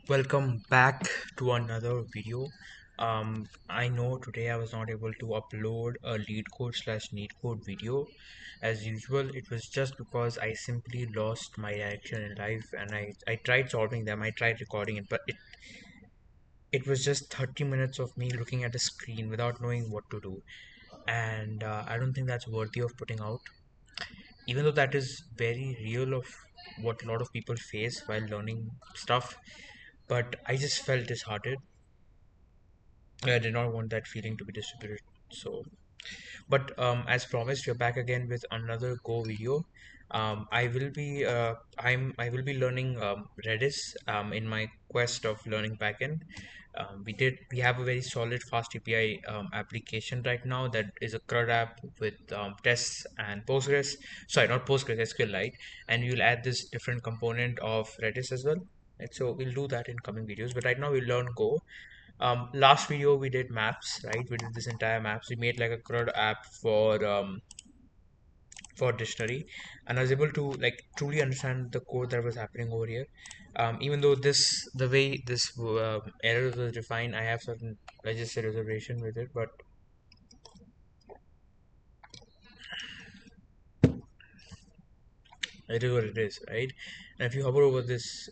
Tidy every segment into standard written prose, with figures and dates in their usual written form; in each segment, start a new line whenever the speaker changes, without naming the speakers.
Welcome back to another video. I know today I was not able to upload a lead code slash neat code video as usual. It was just because I simply lost my direction in life and I tried solving them. I tried recording it, but it was just 30 minutes of me looking at a screen without knowing what to do. And I don't think that's worthy of putting out, even though that is very real of what a lot of people face while learning stuff. But I just felt disheartened. I did not want that feeling to be distributed. So, but as promised, we're back again with another Go video. I will be learning Redis in my quest of learning backend. We have a very solid fast API application right now that is a CRUD app with tests and Postgres. Sorry, not Postgres, SQLite, and we'll add this different component of Redis as well. And so we'll do that in coming videos. But right now we'll learn Go. Last video we did maps, right? We did this entire maps. We made like a CRUD app for dictionary, and I was able to like truly understand the code that was happening over here. Even though the way this error was defined, I have certain registered reservation with it, but it is what it is, right? And if you hover over this,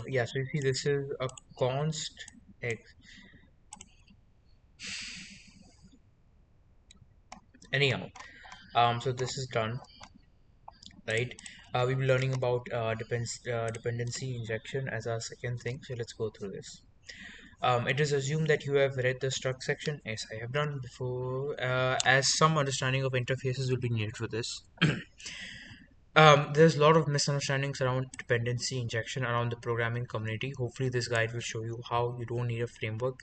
yeah, so you see this is a const x. Anyhow, so this is done, right? We'll be learning about dependency injection as our second thing. So let's go through this. It is assumed that you have read the struct section. Yes, I have done before, as some understanding of interfaces will be needed for this. There's a lot of misunderstandings around dependency injection around the programming community. Hopefully, this guide will show you how you don't need a framework.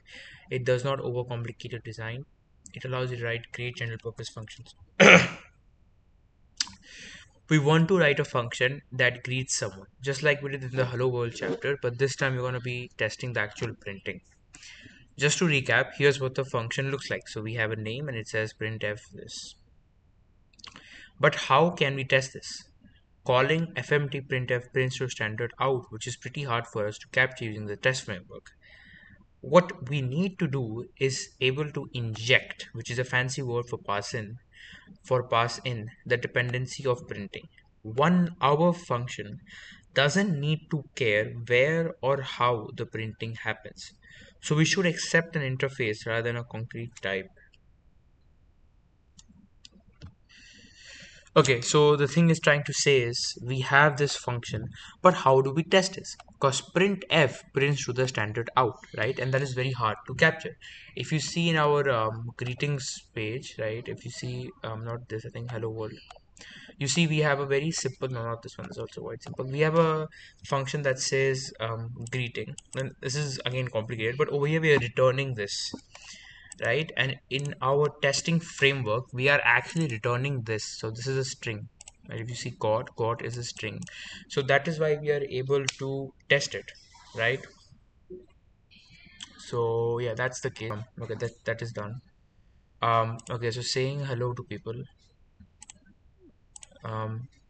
It does not overcomplicate your design. It allows you to write great general purpose functions. We want to write a function that greets someone, just like we did in the Hello World chapter, but this time we're going to be testing the actual printing. Just to recap, here's what the function looks like. So we have a name and it says printf this. But how can we test this? Calling fmt printf prints to standard out, which is pretty hard for us to capture using the test framework. What we need to do is able to inject, which is a fancy word for pass in the dependency of printing. One our function doesn't need to care where or how the printing happens. So we should accept an interface rather than a concrete type. Okay, so the thing is trying to say is we have this function, but how do we test this? Because printf prints to the standard out, right? And that is very hard to capture. If you see in our greetings page, right? If you see, not this, I think hello world. You see, we have a very simple, no, not this one, is also quite simple. We have a function that says greeting, and this is again complicated, but over here we are returning this, right? And in our testing framework we are actually returning this. So this is a string, right? If you see got is a string, so that is why we are able to test it, right? So yeah, that's the case. Okay, that is done. Okay, so saying hello to people.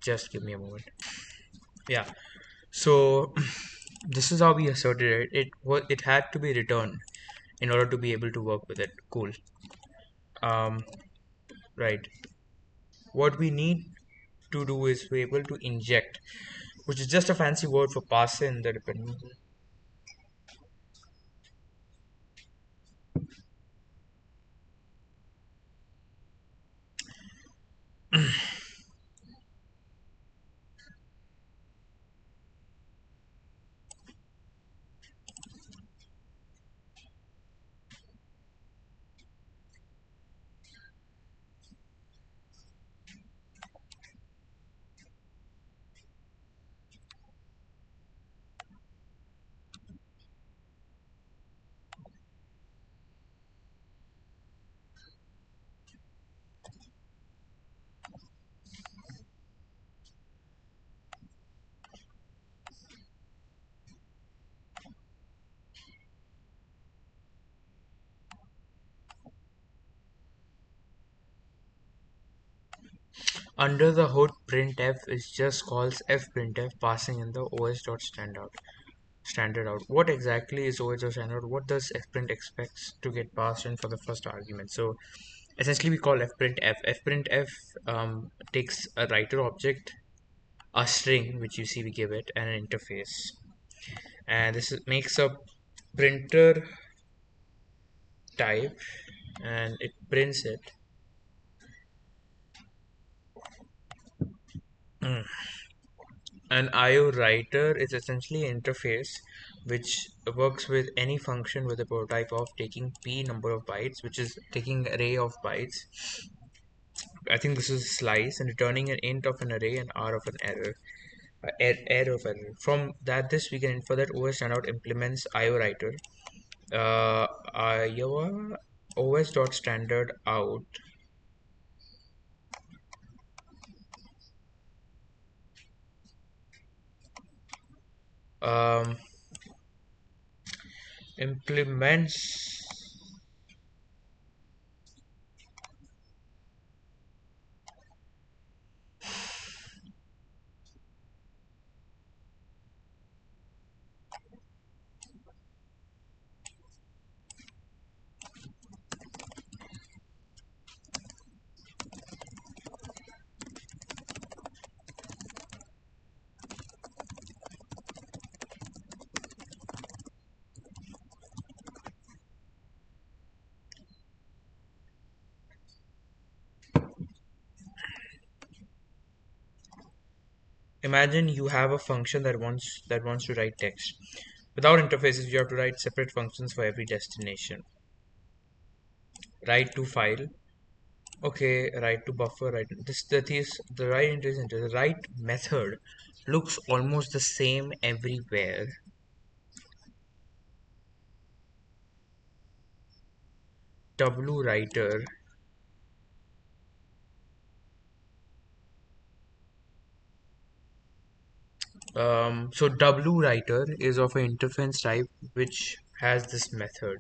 Just give me a moment. Yeah, so this is how we asserted it. It had to be returned in order to be able to work with it. Cool. um right, what we need to do is we're able to inject, which is just a fancy word for pass in the dependency. Under the hood, printf is just calls fprintf, passing in the os.standard out. What exactly is os.standard? What does fprint expects to get passed in for the first argument? So essentially, we call fprintf. Fprintf takes a writer object, a string which you see we give it, and an interface, and makes a printer type, and it prints it. Mm. An IO writer is essentially an interface which works with any function with a prototype of taking p number of bytes, which is taking array of bytes. I think this is slice, and returning an int of an array and r of an error. Error of error. From this we can infer that OS standout implements IO writer. IO os.standard out um, implements. Imagine you have a function that wants to write text. Without interfaces, you have to write separate functions for every destination. Write to file. Okay, write to buffer. Write this. That is the write into the write method looks almost the same everywhere. W writer. So W writer is of an interface type which has this method.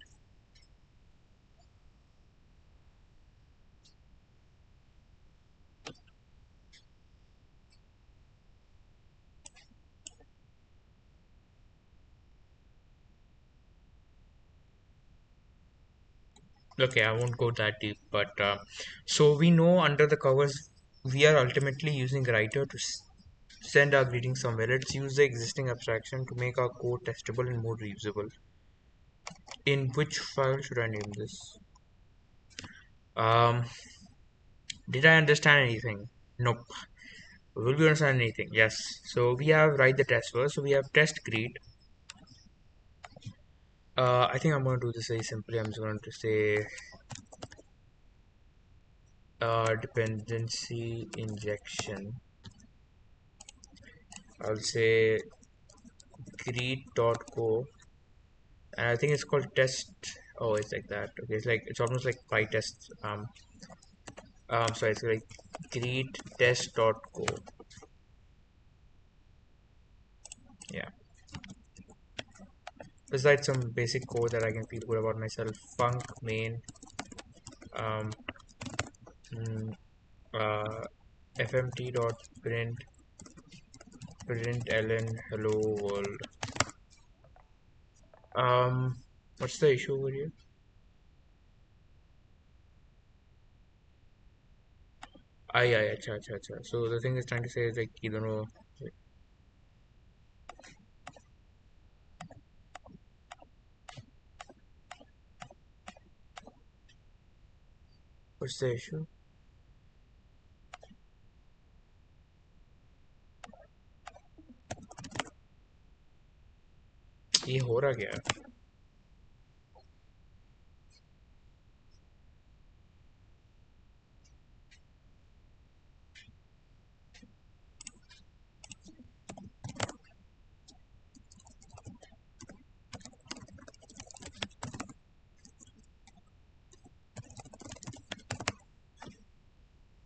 Okay, I won't go that deep, but so we know under the covers we are ultimately using writer to send our greeting somewhere. Let's use the existing abstraction to make our code testable and more reusable. In which file should I name this? Um, did I understand anything? Nope. Will we understand anything? Yes. So we have write the test first. So we have test greet. I think I'm going to do this very simply. I'm just going to say dependency injection. I'll say greet.co, and I think it's called test. Oh, it's like that. Okay, it's almost like PyTest. Sorry, it's like greet test.co. Yeah. Besides some basic code that I can feel good about myself, func main um, mm, uh, fmt.println hello world. Um, what's the issue over here? अच्छा अच्छा अच्छा. So the thing is trying to say is like you don't know what's the issue. ये हो रहा क्या है?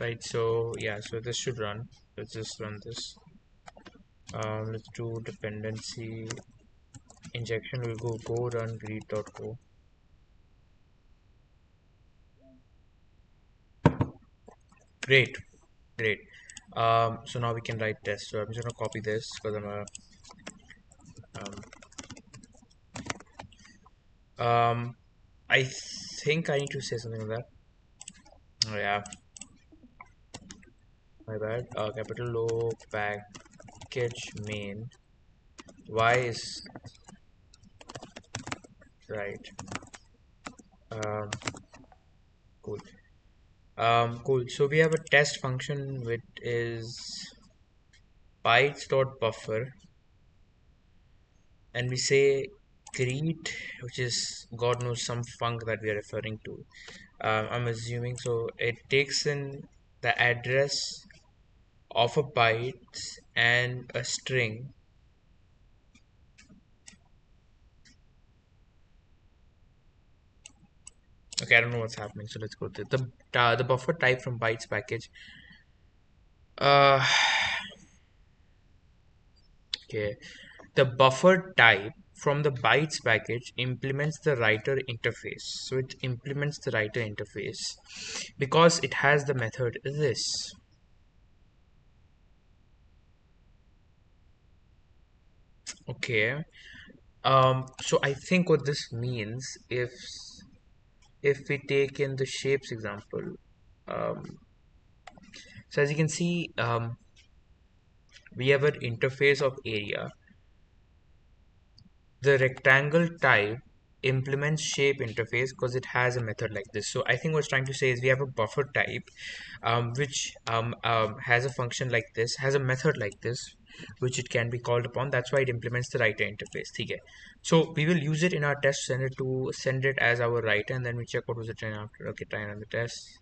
Right, so yeah, so this should run. Let's just run this. Let's do dependency injection. We'll go run greet.co. Great, great. So now we can write test. So I'm just gonna copy this because I'm a um, I think I need to say something like that. Oh yeah, my bad. Capital O package main. Y is right. Um, cool. Cool. So we have a test function which is bytes.buffer, and we say greet, which is God knows some func that we are referring to. I'm assuming so. It takes in the address of a byte and a string. Okay, I don't know what's happening. So let's go to the buffer type from bytes package. Uh, okay. The buffer type from the bytes package implements the writer interface. So it implements the writer interface because it has the method this. Okay. So I think what this means, if we take in the shapes example, um, so as you can see, we have an interface of area. The rectangle type implements shape interface because it has a method like this. So I think what's trying to say is we have a buffer type, which has a function like this, has a method like this, which it can be called upon. That's why it implements the writer interface. Okay. So we will use it in our test, send it as our writer, and then we check what was the train after. Okay, try on the test.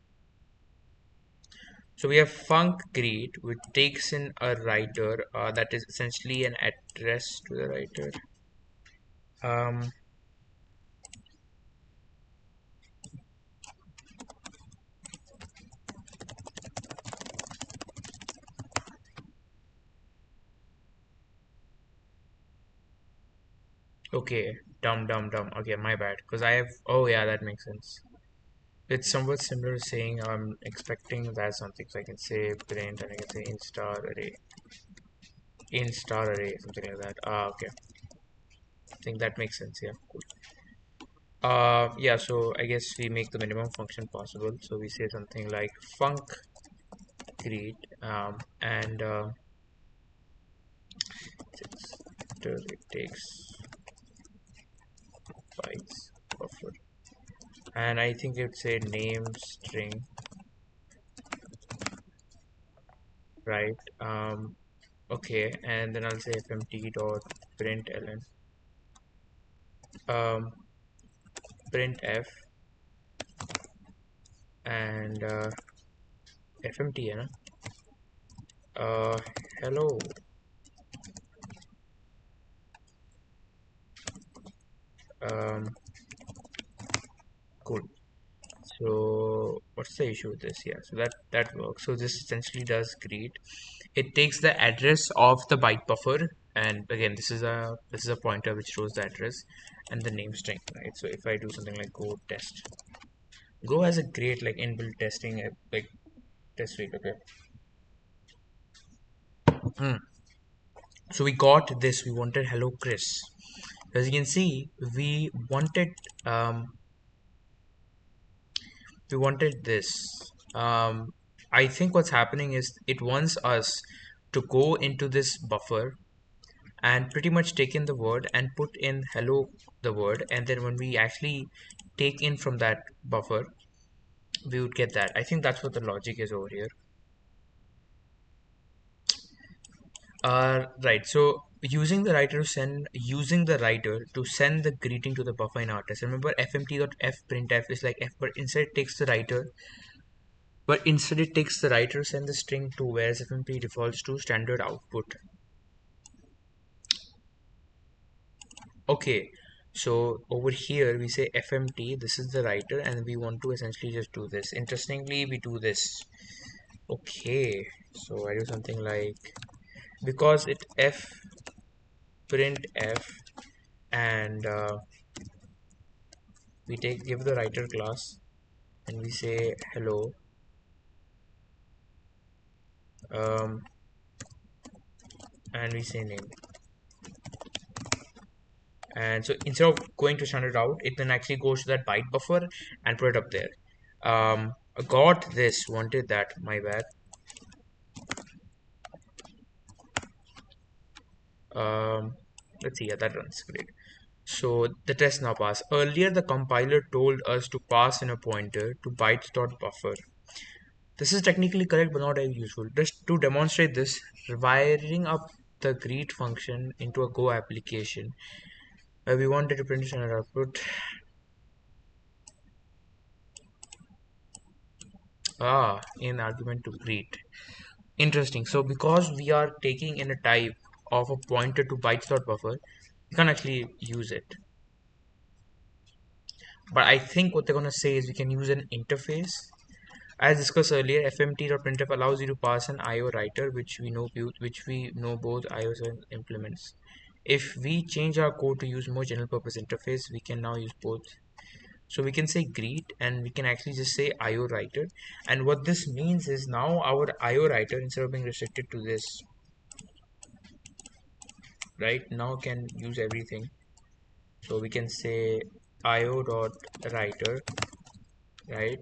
So we have func greet, which takes in a writer that is essentially an address to the writer. Um, Okay, dumb. Okay, my bad. Because I have. Oh, yeah, that makes sense. It's somewhat similar to saying I'm expecting that something. So I can say print and I can say in star array, something like that. Okay. I think that makes sense. Yeah, cool. Yeah, so I guess we make the minimum function possible. So we say something like func greet, and it takes bytes buffer. And I think it would say name string, right? Okay, and then I'll say fmt dot println, um, printf, and fmt, uh, hello. Um, cool. So what's the issue with this? Yeah, so that works. So this essentially does greet. It takes the address of the byte buffer, and again, this is a pointer which shows the address and the name string, right? So if I do something like go test, Go has a great like inbuilt testing like test suite. Okay. Hmm. So we got this. We wanted hello Chris. As you can see, um, we wanted this. Um, I think what's happening is it wants us to go into this buffer and pretty much take in the word and put in hello the word, and then when we actually take in from that buffer, we would get that. I think that's what the logic is over here. Right. So using the writer to send the greeting to the buffer in our test. Remember, fmt.fprintf is like f, but instead it takes the writer. But instead it takes the writer send the string to, whereas fmt defaults to standard output. Okay. So over here we say fmt. This is the writer, and we want to essentially just do this. Interestingly, we do this. Okay. So I do something like, because it f printf, and we give the writer class, and we say hello, um, and we say name. And so instead of going to standard out, it then actually goes to that byte buffer and put it up there. Got this, wanted that, my bad. Um, let's see, yeah, that runs great. So the test now passed. Earlier, the compiler told us to pass in a pointer to bytes.buffer. This is technically correct, but not very useful. Just to demonstrate this, wiring up the greet function into a Go application where we wanted to print standard output. In argument to greet. Interesting. So because we are taking in a type of a pointer to bytes.buffer, we can't actually use it. But I think what they're gonna say is we can use an interface. As discussed earlier, fmt.printf allows you to pass an IO writer, which we know both IOs and implements. If we change our code to use more general purpose interface, we can now use both. So we can say greet and we can actually just say IO writer. And what this means is now our IO writer, instead of being restricted to this, right, now can use everything. So we can say IO dot writer, right?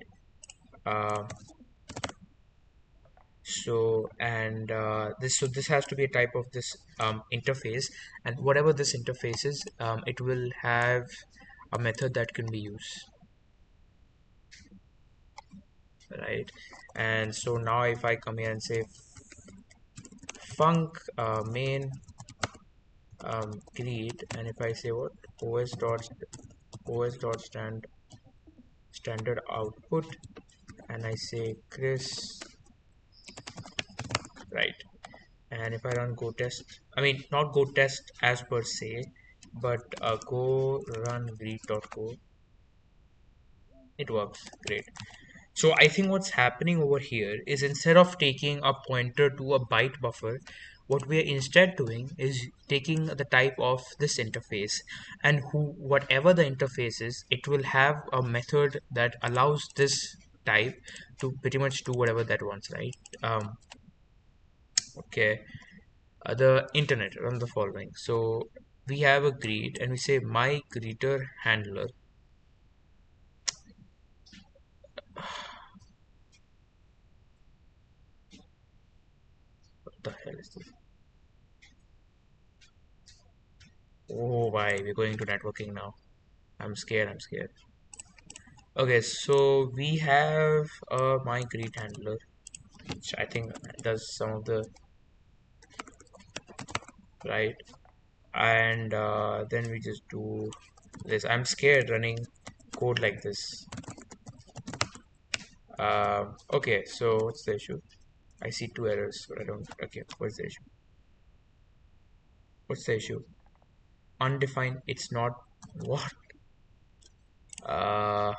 Uh, this has to be a type of this interface, and whatever this interface is, it will have a method that can be used, right? And so now if I come here and say func main greet, and if I say what os dot standard output, and I say Chris, right? And if I run go test, I mean not go test as per se, but go run greet.go, it works great. So I think what's happening over here is instead of taking a pointer to a byte buffer, what we are instead doing is taking the type of this interface, and whatever the interface is, it will have a method that allows this type to pretty much do whatever that wants, right? Okay. The internet run the following. So we have a greet and we say my greeter handler. What the hell is this? Oh, why we're going to networking now? I'm scared. I'm scared. Okay, so we have a my greet handler, which I think does some of the right, and then we just do this. I'm scared running code like this. Okay, so what's the issue? I see two errors, but I don't. Okay, what's the issue? What's the issue? Undefined. It's not what? Uh,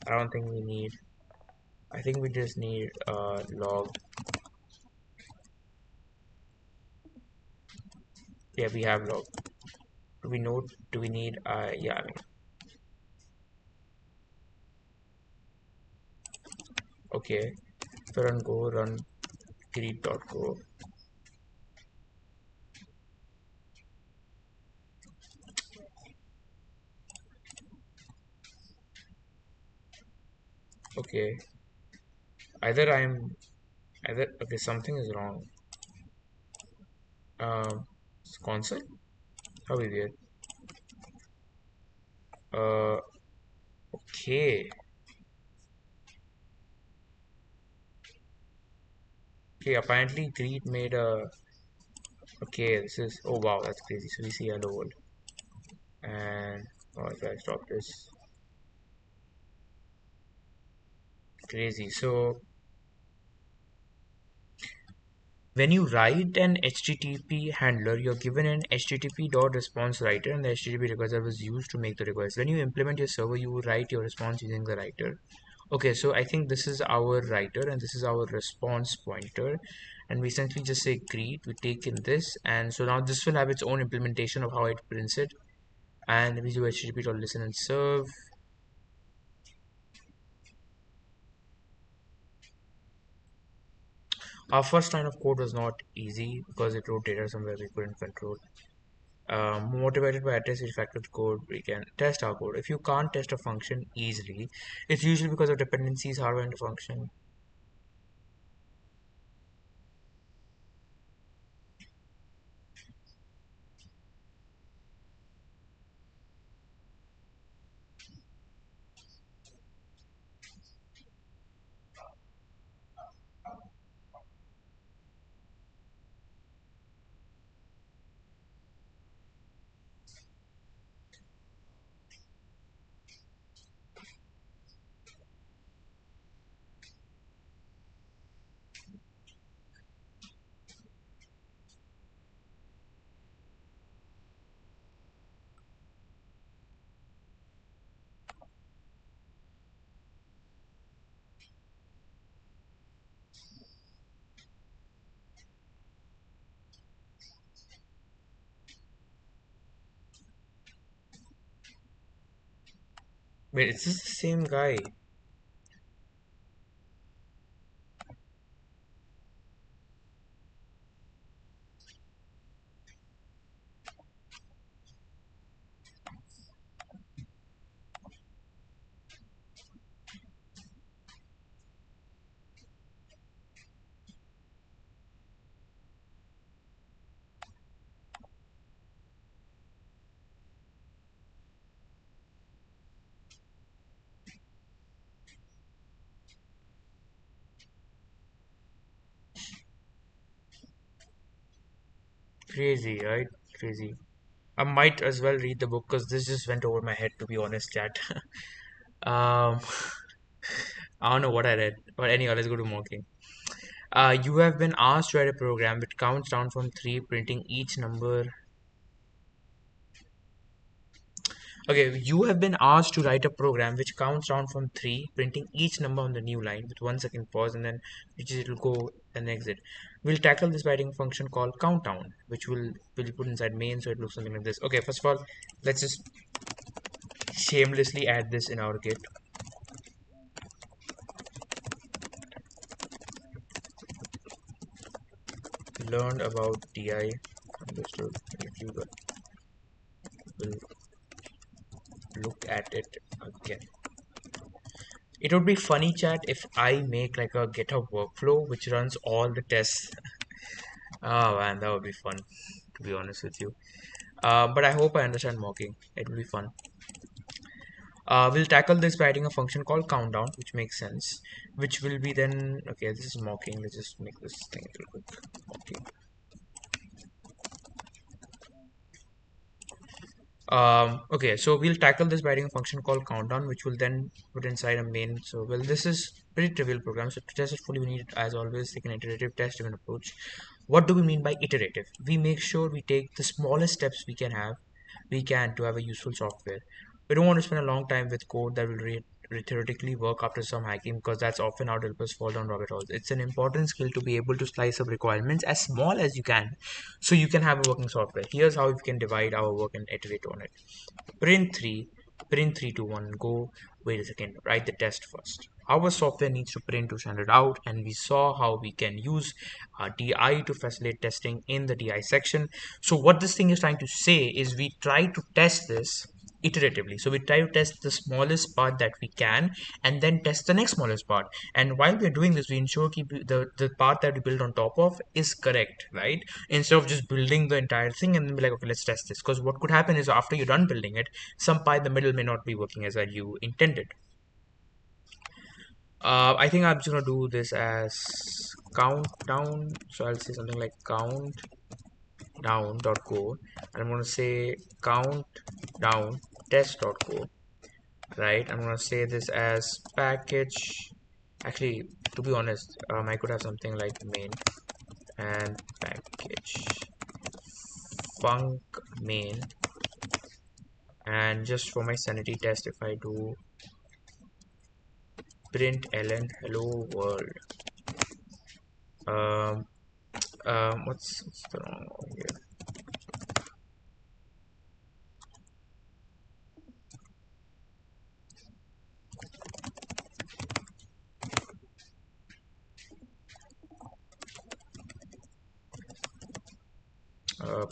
I don't think we need. I think we just need log. Yeah, we have log. Do we know? Do we need? Yeah, I mean, okay. So run go run greet.go. Okay. Either I'm either okay. Something is wrong. It's console. How is it? Uh, okay. Okay. Apparently, greet made a. Okay, this is. Oh wow, that's crazy. So we see hello world, and oh, if I stop this, crazy. So when you write an HTTP handler, you're given an HTTP.response writer and the HTTP request that was used to make the request. When you implement your server, you write your response using the writer. Okay, so I think this is our writer and this is our response pointer. And we essentially just say greet, we take in this, and so now this will have its own implementation of how it prints it. And we do HTTP.listen and serve. Our first line of code was not easy because it wrote data somewhere we couldn't control. Motivated by at least refactored code, we can test our code. If you can't test a function easily, it's usually because of dependencies hardwired into function. Wait, is this the same guy? Crazy, right? Crazy. I might as well read the book because this just went over my head, to be honest, chat. um, I don't know what I read, but anyway, let's go to mocking. You have been asked to write a program which counts down from three, printing each number. Okay, you have been asked to write a program which counts down from three, printing each number on the new line with 1 second pause, and then which is it will go and exit. We'll tackle this by writing a function called countdown, which will put inside main, so it looks something like this. Okay, first of all, let's just shamelessly add this in our Git. Learned about DI, understood. If you will look at it again. It would be funny, chat, if I make like a GitHub workflow which runs all the tests. Oh man, that would be fun, to be honest with you. But I hope I understand mocking. It will be fun. We'll tackle this by writing a function called countdown, which makes sense. Which will be then, okay, this is mocking. Let's just make this thing real quick. Mocking. Okay, so we'll tackle this by writing a function called countdown, which will then put inside a main. So, well, this is pretty trivial program. So to test it fully, we need, as always, take an iterative test-driven approach. What do we mean by iterative? We make sure we take the smallest steps we can to have a useful software. We don't want to spend a long time with code that will theoretically work after some hacking because that's often how developers fall down rabbit holes. It's an important skill to be able to slice up requirements as small as you can so you can have a working software. Here's how we can divide our work and iterate on it. Print 3, print 3 to 1, go. Wait a second, write the test first. Our software needs to print to send it out, and we saw how we can use DI to facilitate testing in the DI section. So, what this thing is trying to say is we try to test this iteratively. So, we try to test the smallest part that we can and then test the next smallest part. And while we're doing this, we ensure keep the part that we build on top of is correct, right? Instead of just building the entire thing and then be like, okay, let's test this. Because what could happen is after you're done building it, some part in the middle may not be working as you intended. I think I'm just gonna do this as countdown. So I'll say something like countdown.go, and I'm gonna say countdown test.go. Right? I'm gonna say this as package. Actually, to be honest, I could have something like main and package func main, and just for my sanity test, if I do print ln hello world, um, what's the wrong one here?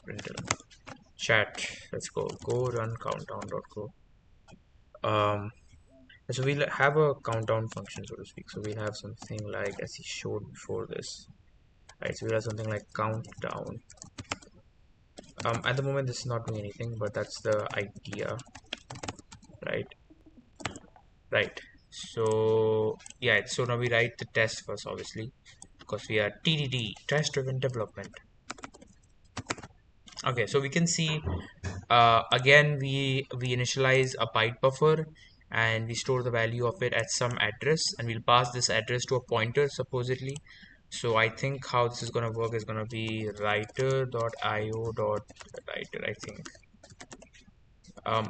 printer chat. Let's go run countdown.go. Um, so we'll have a countdown function, so to speak. So we'll have something like, as he showed before this, right? So we'll have something like countdown. At the moment, this is not doing anything, but that's the idea, right? Right. So yeah, so now we write the test first, obviously, because we are TDD, test-driven development. Okay, so we can see again we initialize a byte buffer and we store the value of it at some address, and we'll pass this address to a pointer supposedly. So I think how this is gonna work is gonna be writer.io.writer. I think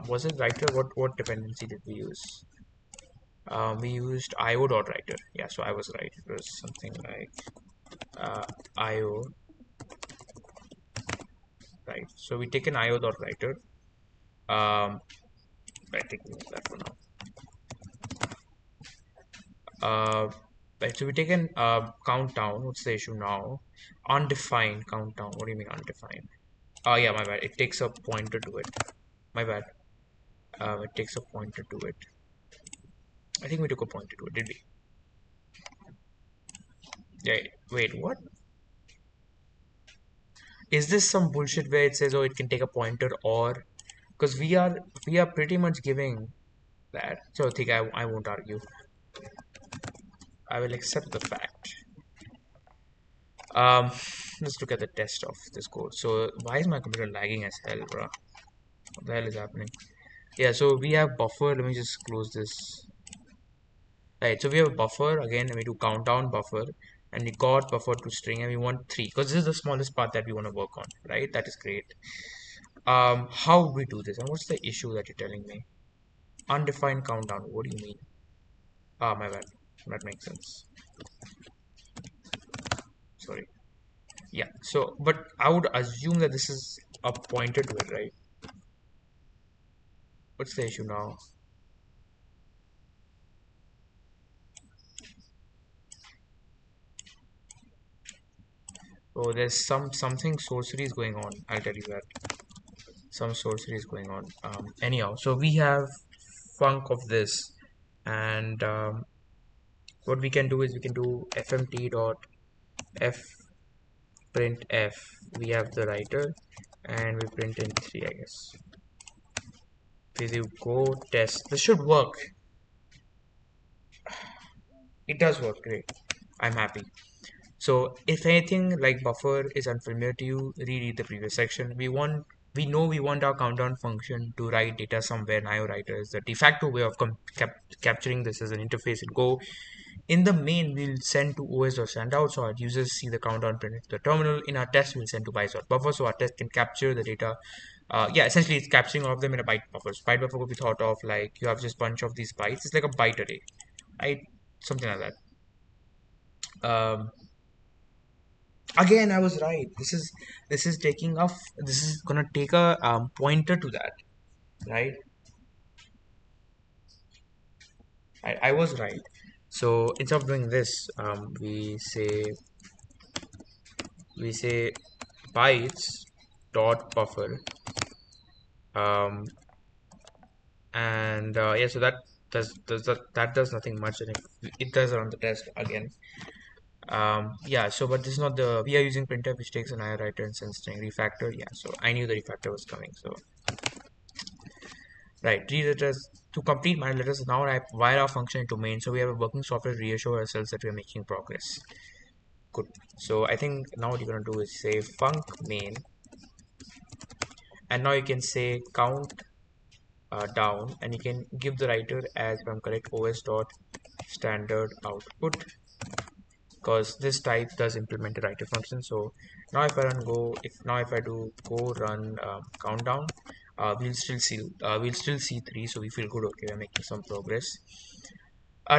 was it writer? What dependency did we use? We used io.writer. Yeah, so I was right. It was something like io, right? So we take an io.writer. I think we use that for now. Right, so we take an countdown. What's the issue now? Undefined countdown. What do you mean undefined? Oh yeah, my bad. It takes a pointer to it. My bad. It takes a pointer to it. I think we took a pointer to it, did we? Yeah. Wait, what? Is this some bullshit where it says, oh, it can take a pointer, or because we are pretty much giving that. So I think I won't argue. I will accept the fact. Um, let's look at the test of this code. So why is my computer lagging as hell, bro? What the hell is happening? Yeah, so we have buffer. Let me just close this. Right, so we have a buffer again. We do countdown buffer, and we got buffer to string, and we want three because this is the smallest part that we want to work on. Right, that is great. How would we do this, and what's the issue that you're telling me? Undefined countdown. What do you mean? Ah, my bad. That makes sense. Sorry. Yeah. So, but I would assume that this is a pointer to it, right? What's the issue now? Oh, there's something sorcery is going on. I'll tell you that. Some sorcery is going on. Anyhow, so we have funk of this, and what we can do is we can do fmt dot f print f. We have the writer, and we print in 3, I guess. If you go test, this should work. It does work. Great. I'm happy. So if anything like buffer is unfamiliar to you, reread the previous section. We want our countdown function to write data somewhere in IO writer is the de facto way of capturing this as an interface in Go. In the main, we'll send to os.sendout so our users see the countdown printed to the terminal. In our test, we'll send to bytes.buffer so our test can capture the data. Yeah, essentially it's capturing all of them in a byte buffer. So byte buffer could be thought of like you have this bunch of these bytes. It's like a byte array, right? Something like that. Again, I was right. This is taking off. This is gonna take a pointer to that, right? I was right. So instead of doing this, we say bytes dot buffer, um, and yeah. So that does nothing much, and it does run the test again. Yeah. So but this is not the we are using printf, which takes an I writer and sends string refactor. Yeah. So I knew the refactor was coming. So right, read letters to complete my letters now I wire our function into main, so we have a working software to reassure ourselves that we are making progress. Good. So I think now what you're gonna do is say func main, and now you can say count down, and you can give the writer as, if I'm correct, os dot standard output, because this type does implement a writer function. So now if I run go, if I do go run countdown, we'll still see 3, so we feel good. Okay, we're making some progress.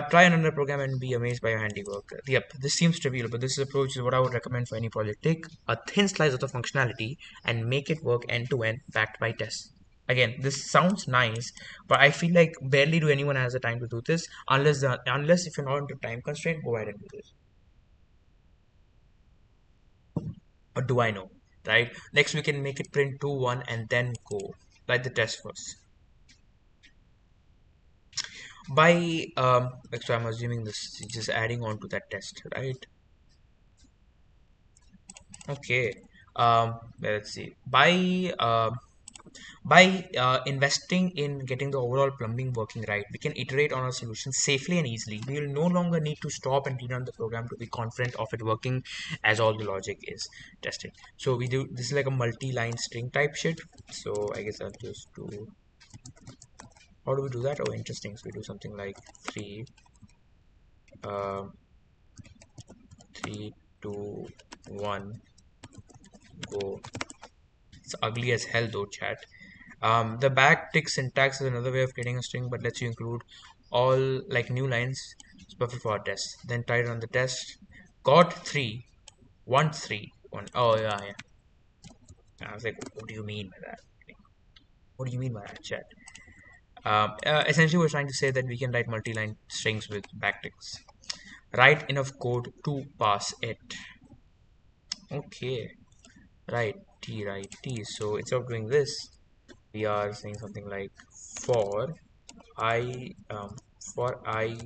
Try another program and be amazed by your handiwork. Yep, this seems trivial, but this approach is what I would recommend for any project. Take a thin slice of the functionality and make it work end to end, backed by tests. Again, this sounds nice, but I feel like barely do anyone has the time to do this unless if you're not into time constraint, go ahead and do this. Or do I know? right? Next, we can make it print 2, 1, and then go. Write the test first. By, so I'm assuming this is just adding on to that test, right? Okay. Let's see. By investing in getting the overall plumbing working right, we can iterate on our solution safely and easily. We will no longer need to stop and rerun the program to be confident of it working as all the logic is tested. So we do this is like a multi-line string type shit. So I guess I'll just do. How do we do that? Oh, interesting. So we do something like three, uh, three, two, one, go. It's ugly as hell though, chat. The backtick syntax is another way of getting a string, but lets you include all like new lines. It's perfect for our test. Then try run the test. Got three, one three, one. Oh yeah, yeah. I was like, what do you mean by that? What do you mean by that, chat? Essentially, we're trying to say that we can write multi-line strings with backticks. Write enough code to pass it. Okay, right t. So instead of doing this, we are saying something like for I for I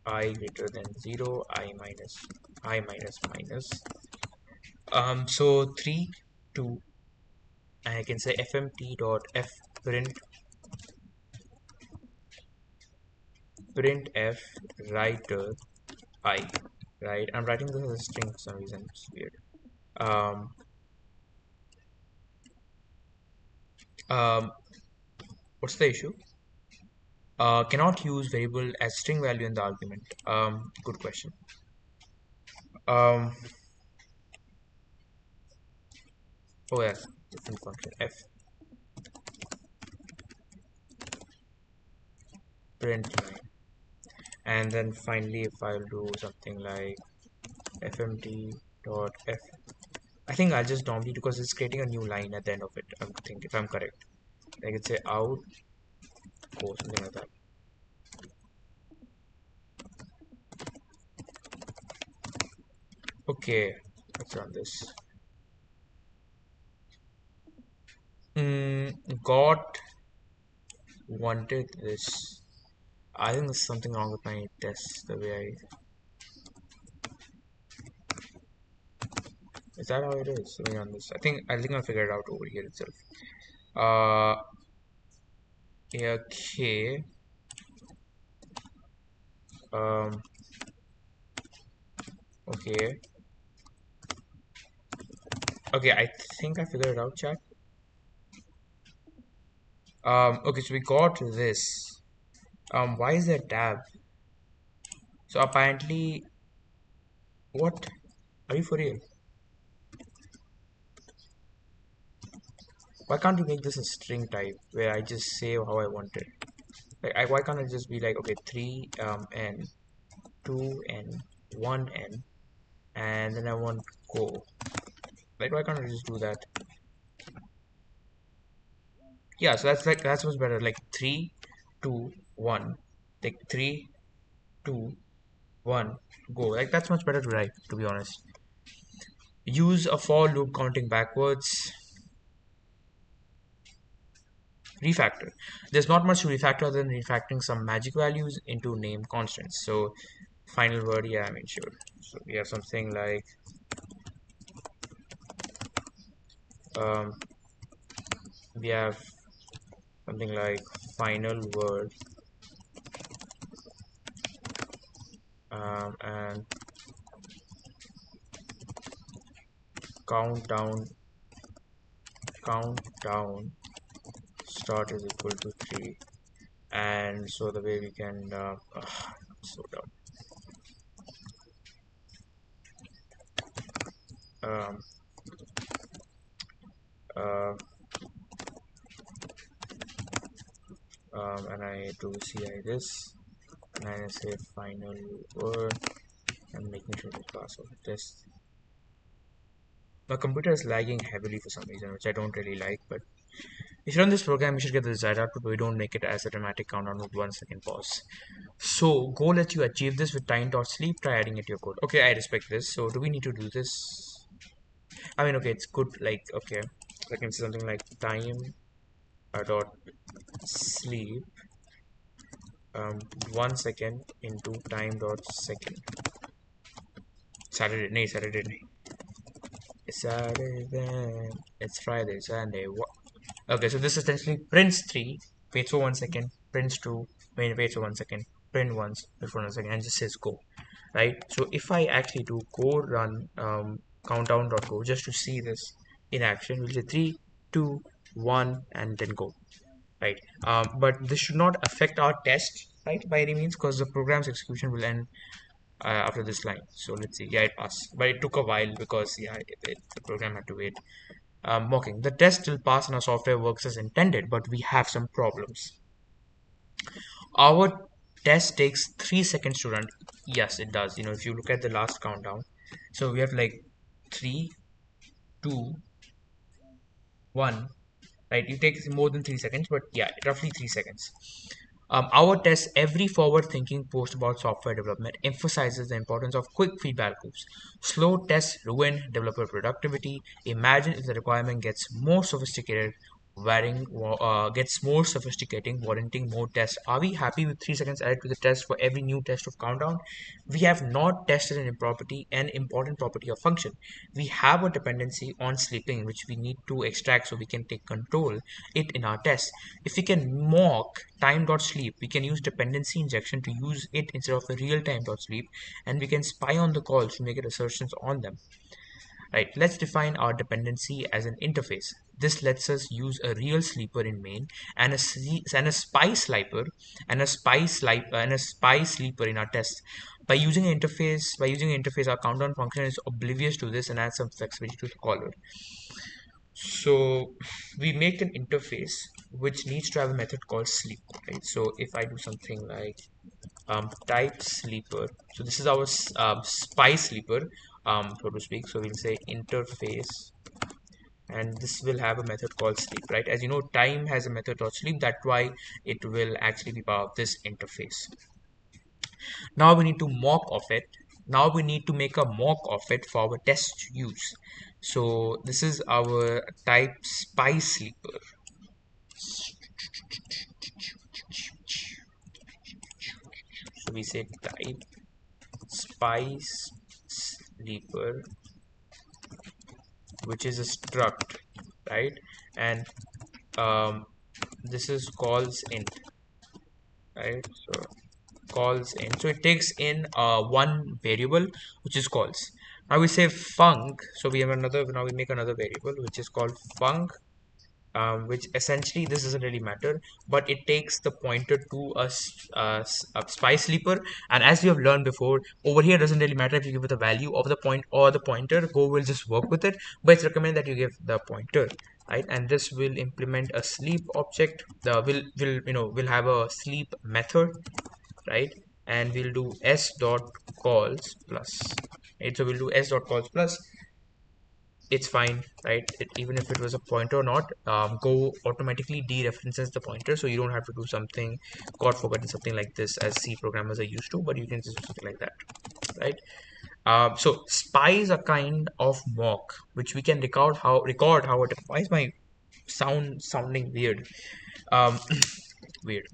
greater than 0, I minus minus. So 3, 2, and I can say fmt dot f print f writer I, right? I'm writing this as a string for some reason. It's weird. Um, um, what's the issue? Cannot use variable as string value in the argument. Good question. Um, oh yeah, different function f print line. And then finally, if I'll do something like fmt dot f, I think I'll just normally because it's creating a new line at the end of it. I think if I'm correct, I could say out go something like that. Okay, let's run this. Got wanted this. I think there's something wrong with my test. The way I is that how it is? Let me run this. I think I'll figure it out over here itself. Uh, yeah, okay. Um, okay. Okay, I think I figured it out, chat. Okay, so we got this. Why is there tab? So apparently, what? Are you for real? Why can't you make this a string type where I just say how I want it? Like, why can't it just be like, okay, 3 n, 2 n, 1 n, and then I want go. Like, why can't I just do that? Yeah, so that's much better. Like 3, 2, 1. Like 3, 2, 1, go. Like that's much better to write, to be honest. Use a for loop counting backwards. Refactor. There's not much to refactor other than refactoring some magic values into name constants. So final word, yeah, I mean sure. So we have something like um, we have something like final word and countdown countdown start is equal to 3, and so the way we can so dumb. Um, uh, and I do ci this, and I say final word. I'm making sure the class of this. My computer is lagging heavily for some reason, which I don't really like, but if you run this program, you should get the desired output, but we don't make it as a dramatic countdown with 1 second pause. So go let you achieve this with time.sleep, try adding it to your code. Okay, I respect this. So do we need to do this? I mean, okay, it's good. Like, okay, I can say something like time dot sleep 1 second into time dot second. Saturday, night. It's Saturday, then it's Friday, Sunday. What? Okay, so this essentially prints 3, waits for 1 second, prints 2, waits for 1 second, print once, wait for 1 second, and just says go. Right? So if I actually do go run countdown.go just to see this in action, we'll say 3, 2, 1, and then go. Right? But this should not affect our test, right, by any means, because the program's execution will end after this line. So let's see. Yeah, it passed, but it took a while because yeah, the program had to wait. Mocking. The test still passed and our software works as intended, but we have some problems. Our test takes 3 seconds to run. Yes, it does. You know, if you look at the last countdown, so we have like 3, 2, 1. Right? It takes more than 3 seconds, but yeah, roughly 3 seconds. Our test, every forward thinking post about software development emphasizes the importance of quick feedback loops. Slow tests ruin developer productivity. Imagine if the requirement gets more sophisticated, gets more sophisticating, warranting more tests. Are we happy with 3 seconds added to the test for every new test of countdown? We have not tested an important property or function. We have a dependency on sleeping, which we need to extract so we can take control it in our test. If we can mock time.sleep, we can use dependency injection to use it instead of the real time.sleep, and we can spy on the calls to make it assertions on them. Right, let's define our dependency as an interface. This lets us use a real sleeper in main and a spy sleeper and a spy sleeper in our test. By using an interface, our countdown function is oblivious to this and adds some flexibility to the caller. So we make an interface which needs to have a method called sleep. Right. So if I do something like type sleeper, so this is our spy sleeper, so to speak. So we'll say interface, and this will have a method called sleep. Right. As you know, time has a method called sleep. That's why it will actually be part of this interface. Now we need to mock of it. Now we need to make a mock of it for our test use. So this is our type spy sleeper. So we say type spy sleeper, which is a struct, right? And this is calls int, right? So calls in. So it takes in one variable which is calls. Now we say func. So we have another. Now we make another variable which is called func, which essentially this doesn't really matter, but it takes the pointer to a spy sleeper. And as we have learned before, over here doesn't really matter if you give it the value of the point or the pointer. Go will just work with it, but it's recommended that you give the pointer, right? And this will implement a sleep object. The will have a sleep method, right? And we'll do s dot calls plus. Right? So we'll do s dot calls plus. It's fine, right? Even if it was a pointer or not, Go automatically dereferences the pointer, so you don't have to do something, God forbid, something like this as C programmers are used to, but you can just do something like that, right? So spy is a kind of mock which we can record how it. Why is my sounding weird? Um, weird.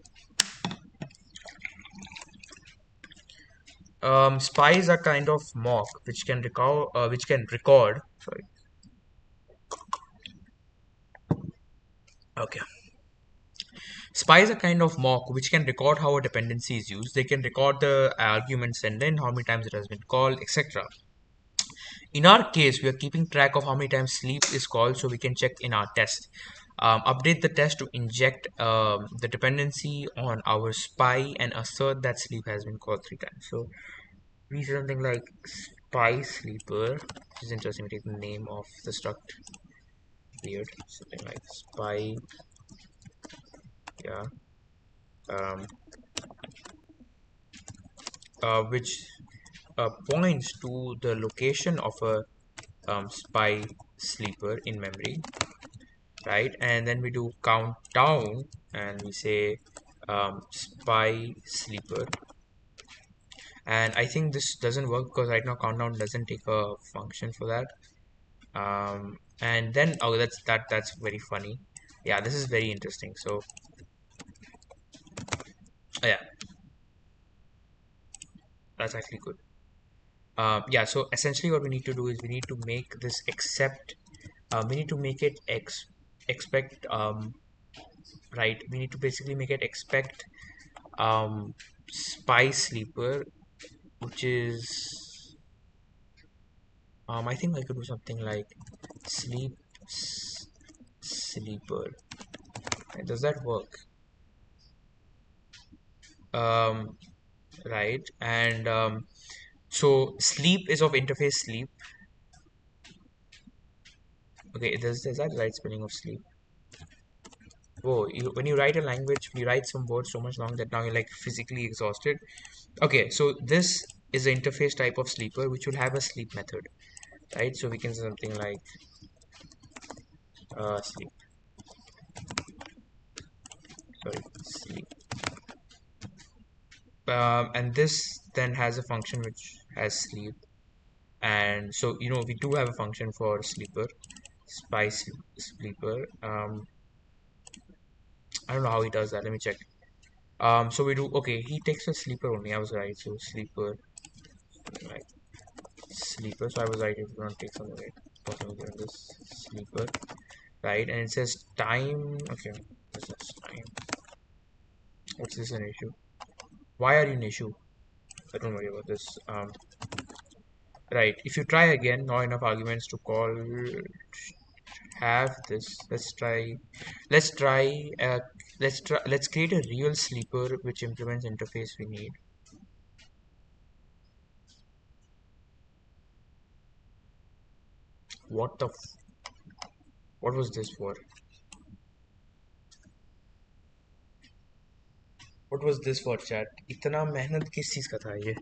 Spy is a kind of mock which can record. Sorry. Okay. Spy is a kind of mock which can record how a dependency is used. They can record the argument sent in, how many times it has been called, etc. In our case, we are keeping track of how many times sleep is called so we can check in our test. Update the test to inject the dependency on our spy and assert that sleep has been called 3 times. So we say something like spy sleeper, which is interesting. We take the name of the struct. Weird. Something like spy. Yeah. Um, which points to the location of a spy sleeper in memory, right? And then we do countdown and we say spy sleeper. And I think this doesn't work because right now countdown doesn't take a function for that. And then oh, that's very funny. Yeah, this is very interesting. So yeah, that's actually good. Yeah, so essentially what we need to do is we need to make this accept. We need to make it expect. Right. We need to basically make it expect spy sleeper, which is I think I could do something like sleep sleeper. Does that work? Um, right. And so sleep is of interface sleep. Okay, is that right spelling of sleep? Whoa, when you write a language, you write some words so much long that now you're like physically exhausted. Okay, so this is the interface type of sleeper, which will have a sleep method, right? So we can say something like sleep, sorry, sleep. And this then has a function which has sleep. And so, we do have a function for sleeper, sleeper. I don't know how he does that. Let me check. So we do, okay, he takes a sleeper only. I was right. So sleeper, right, sleeper. So I was right. If you want to take something, right, possible given this sleeper, right? And it says time. Okay, this is time. What's this an issue? Why are you an issue? I don't worry about this. Right. If you try again, not enough arguments to call have this. Let's try let's create a real sleeper which implements interface we need. What the what was this for? What was this for, chat? इतना मेहनत किस चीज का था ये?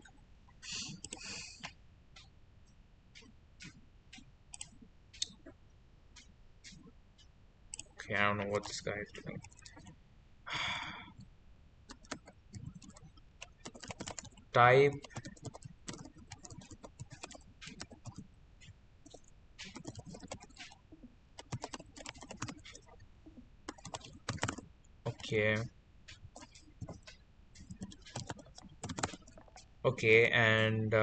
Okay, I don't know what this guy is doing. Type. Okay. Okay, and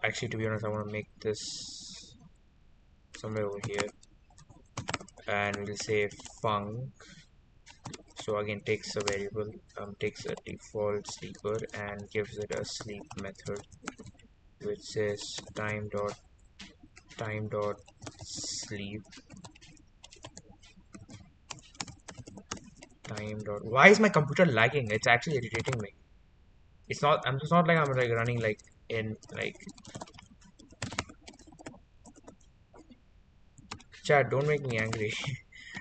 actually, to be honest, I want to make this somewhere over here, and we'll say func. So again, takes a variable, takes a default sleeper and gives it a sleep method, which says time dot sleep time dot. Why is my computer lagging? It's actually irritating me. It's not. I'm just not like I'm like running like in like chat. Don't make me angry.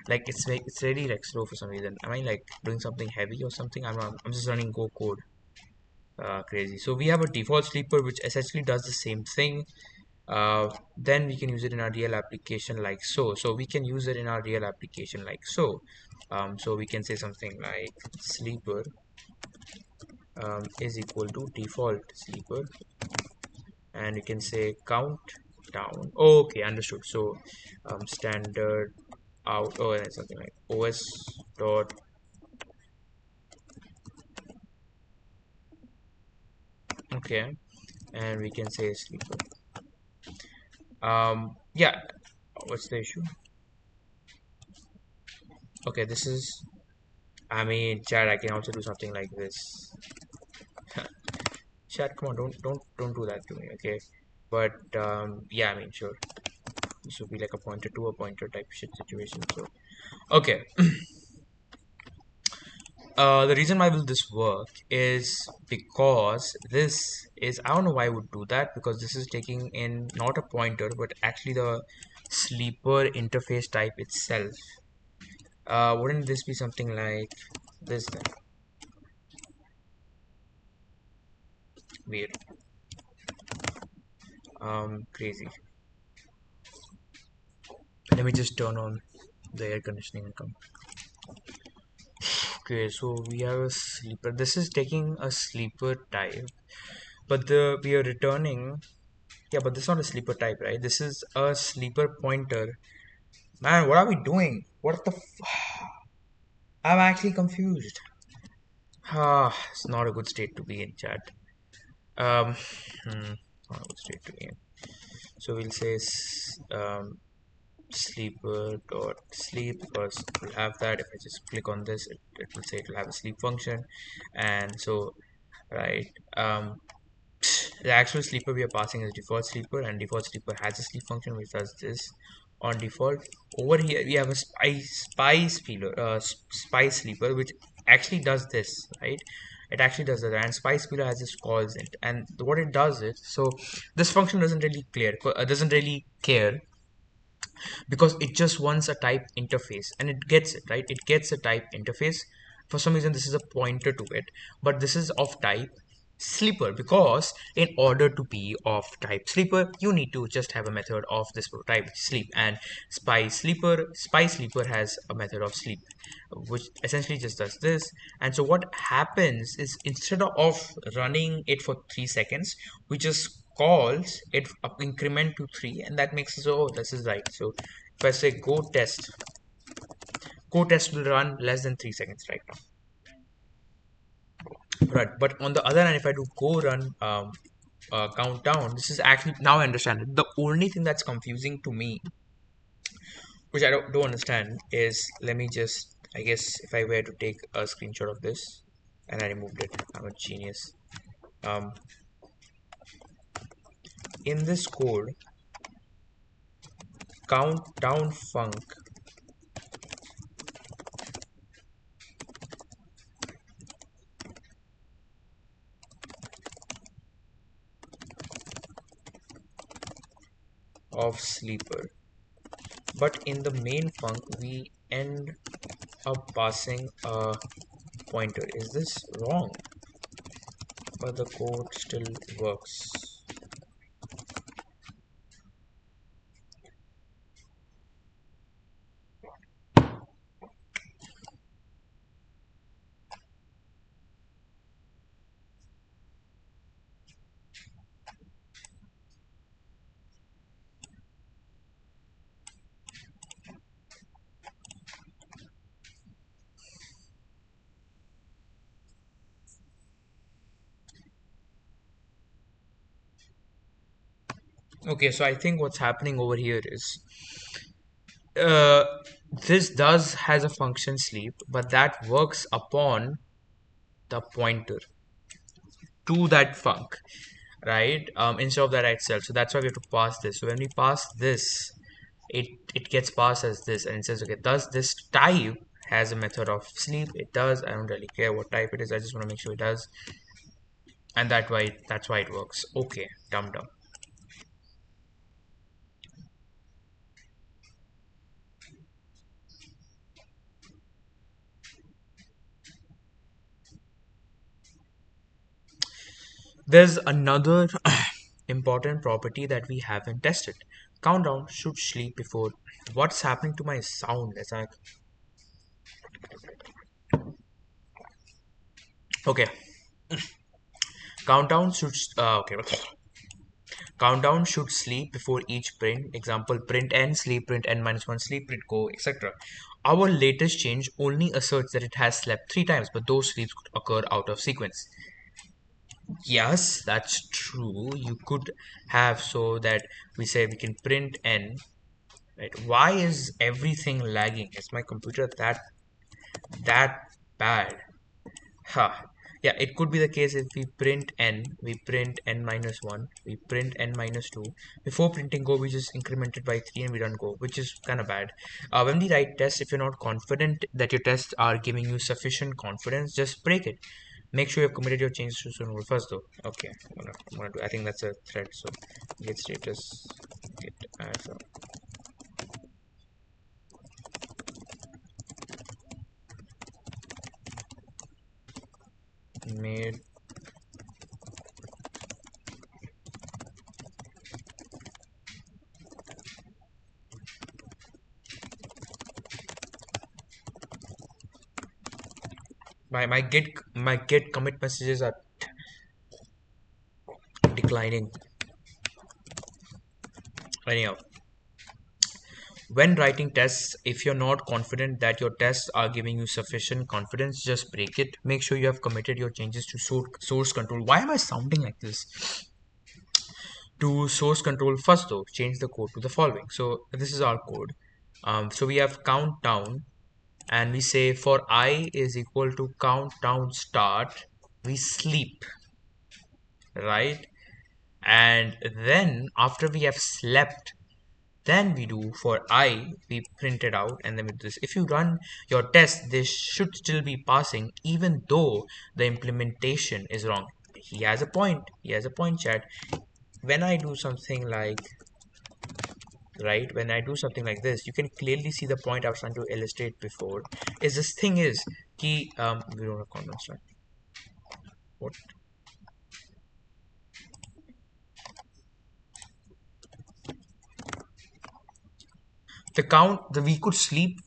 Like it's really like slow for some reason. Am I like doing something heavy or something? I'm not. I'm just running Go code. Crazy. So we have a default sleeper which essentially does the same thing. Then we can use it in our real application like so. So we can use it in our real application like so. So we can say something like sleeper is equal to default sleeper, and we can say count down. Okay, understood. So standard out. Oh, and something like os dot. Okay, and we can say sleeper. Yeah. What's the issue? Okay, this is. I mean, Chad, I can also do something like this. Chat, come on, don't do that to me, okay? But yeah, I mean, sure. This would be like a pointer to a pointer type shit situation. So okay. The reason why will this work is because this is I don't know why I would do that because this is taking in not a pointer but actually the sleeper interface type itself. Wouldn't this be something like this then? Weird. Crazy. Let me just turn on the air conditioning and come. Okay, so we have a sleeper. This is taking a sleeper type, but the we are returning. Yeah, but this is not a sleeper type, right? This is a sleeper pointer. Man, what are we doing? What the I'm actually confused. Ah, it's not a good state to be in, chat. Um, not a good state to be in. So we'll say sleeper dot sleep, because we'll have that. If I just click on this, it will say it will have a sleep function. And so, right, the actual sleeper we are passing is default sleeper, and default sleeper has a sleep function which does this on default. Over here we have a spy sleeper, which actually does this, right? It actually does that, and spy sleeper has this calls it, and what it does is, so this function doesn't really care, because it just wants a type interface, and it gets it, right? It gets a type interface. For some reason this is a pointer to it, but this is of type sleeper, because in order to be of type sleeper you need to just have a method of this type sleep, and spy sleeper has a method of sleep, which essentially just does this. And so what happens is, instead of running it for 3 seconds, we just calls it up increment to 3, and that makes us, oh, this is right. So if I say go test will run less than 3 seconds right now, right? But on the other hand, if I do go run countdown, this is actually, now I understand it. The only thing that's confusing to me, which I don't understand, is, let me just, I guess if I were to take a screenshot of this and I removed it, I'm a genius. um, in this code, countdown func of sleeper, but in the main func we end up passing a pointer. Is this wrong? But the code still works. Okay, so I think what's happening over here is, uh, this does has a function sleep, but that works upon the pointer to that func, right? Instead of that itself. So that's why we have to pass this. So when we pass this, it gets passed as this, and it says, okay, does this type has a method of sleep? It does. I don't really care what type it is. I just want to make sure it does, and that's why it works. Okay, dumb dumb. There's another important property that we haven't tested. Countdown should sleep before. What's happening to my sound? It's like, okay, countdown should okay. Countdown should sleep before each print. Example: print n, sleep, print n minus one, sleep, print go, etc. Our latest change only asserts that it has slept 3 times, but those sleeps could occur out of sequence. Yes, that's true. You could have, so that we say we can print n. Right? Why is everything lagging? Is my computer that bad? Huh. Yeah, it could be the case if we print n minus 1, we print n minus 2. Before printing go, we just increment it by 3 and we run go, which is kind of bad. When we write tests, if you're not confident that your tests are giving you sufficient confidence, just break it. Make sure you've committed your changes to soon first though. Okay, I'm gonna do, I think that's a thread, so git status, git as made. My git commit messages are declining. Anyhow, when writing tests, if you're not confident that your tests are giving you sufficient confidence, just break it. Make sure you have committed your changes to source control. Why am I sounding like this? To source control first, though, change the code to the following. So this is our code. So we have countdown, and we say for I is equal to countdown start, we sleep, right? And then after we have slept, then we do for I, we print it out, and then with this, if you run your test, this should still be passing even though the implementation is wrong. He has a point. He has a point, chat. When I do something like, right, when I do something like this, you can clearly see the point I was trying to illustrate before. Is this thing is key, we don't have context, right? What? The count, the we could sleep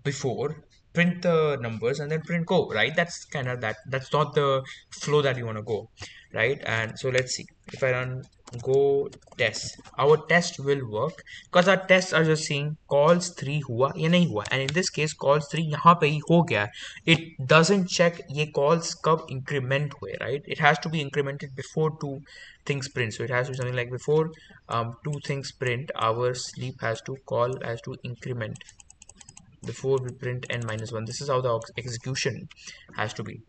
before, print the numbers, and then print go, right? That's kind of that's not the flow that you want to go, right? And so let's see, if I run go test, our test will work because our tests are just saying calls 3 हुआ या नहीं हुआ, and in this case calls 3 यहाँ पे ही हो गया. It doesn't check ये calls कब increment हुए, right? It has to be incremented before two things print. So it has to be something like before two things print, our sleep has to call, has to increment before we print n minus 1. This is how the execution has to be.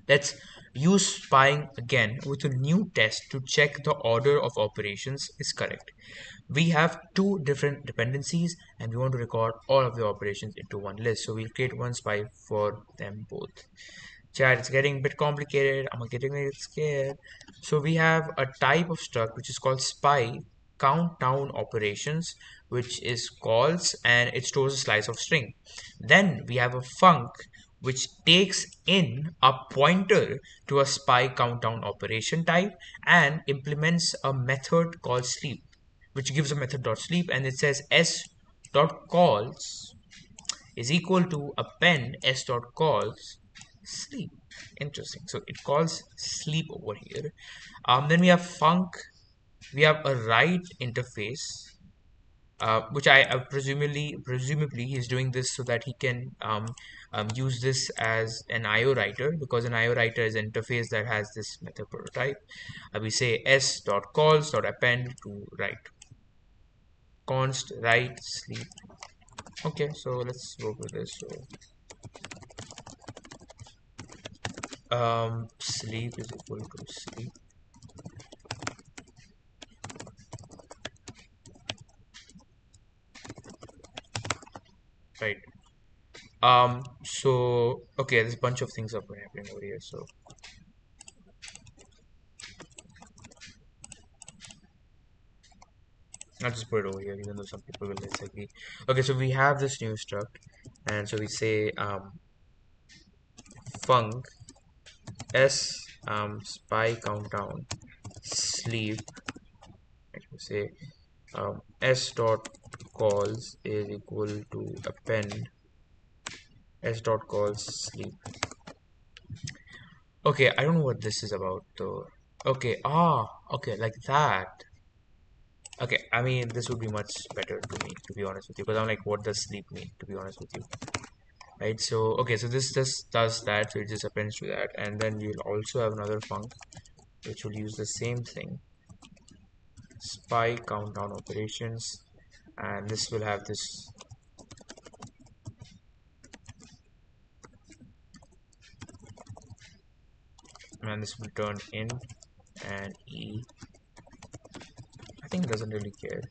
Let's use spying again with a new test to check the order of operations is correct. We have two different dependencies and we want to record all of the operations into one list. So we'll create one spy for them both. Chat, it's getting a bit complicated. I'm getting a bit scared. So we have a type of struct which is called spy countdown operations, which is calls and it stores a slice of string. Then we have a func which takes in a pointer to a spy countdown operation type and implements a method called sleep, which gives a method dot sleep, and it says s dot calls is equal to append s dot calls sleep. Interesting. So it calls sleep over here. Then we have func. We have a write interface, which I presumably he's doing this so that he can use this as an IO writer, because an IO writer is an interface that has this method prototype. We say s dot calls dot append to write const write sleep. Okay, so let's work with this. So sleep is equal to sleep. Right. So okay, there's a bunch of things up happening over here. So I'll just put it over here, even though some people will disagree. Okay, so we have this new struct, and so we say func s spy countdown sleep. Let me say s dot calls is equal to append s dot calls sleep. Okay, I don't know what this is about though. Okay, okay, like that. Okay, I mean, this would be much better to me, to be honest with you, because I'm like, what does sleep mean, to be honest with you? Right, so, okay, so this just does that, so it just appends to that, and then we'll also have another func, which will use the same thing, spy countdown operations, and this will have this, and this will turn in and e. I think it doesn't really care.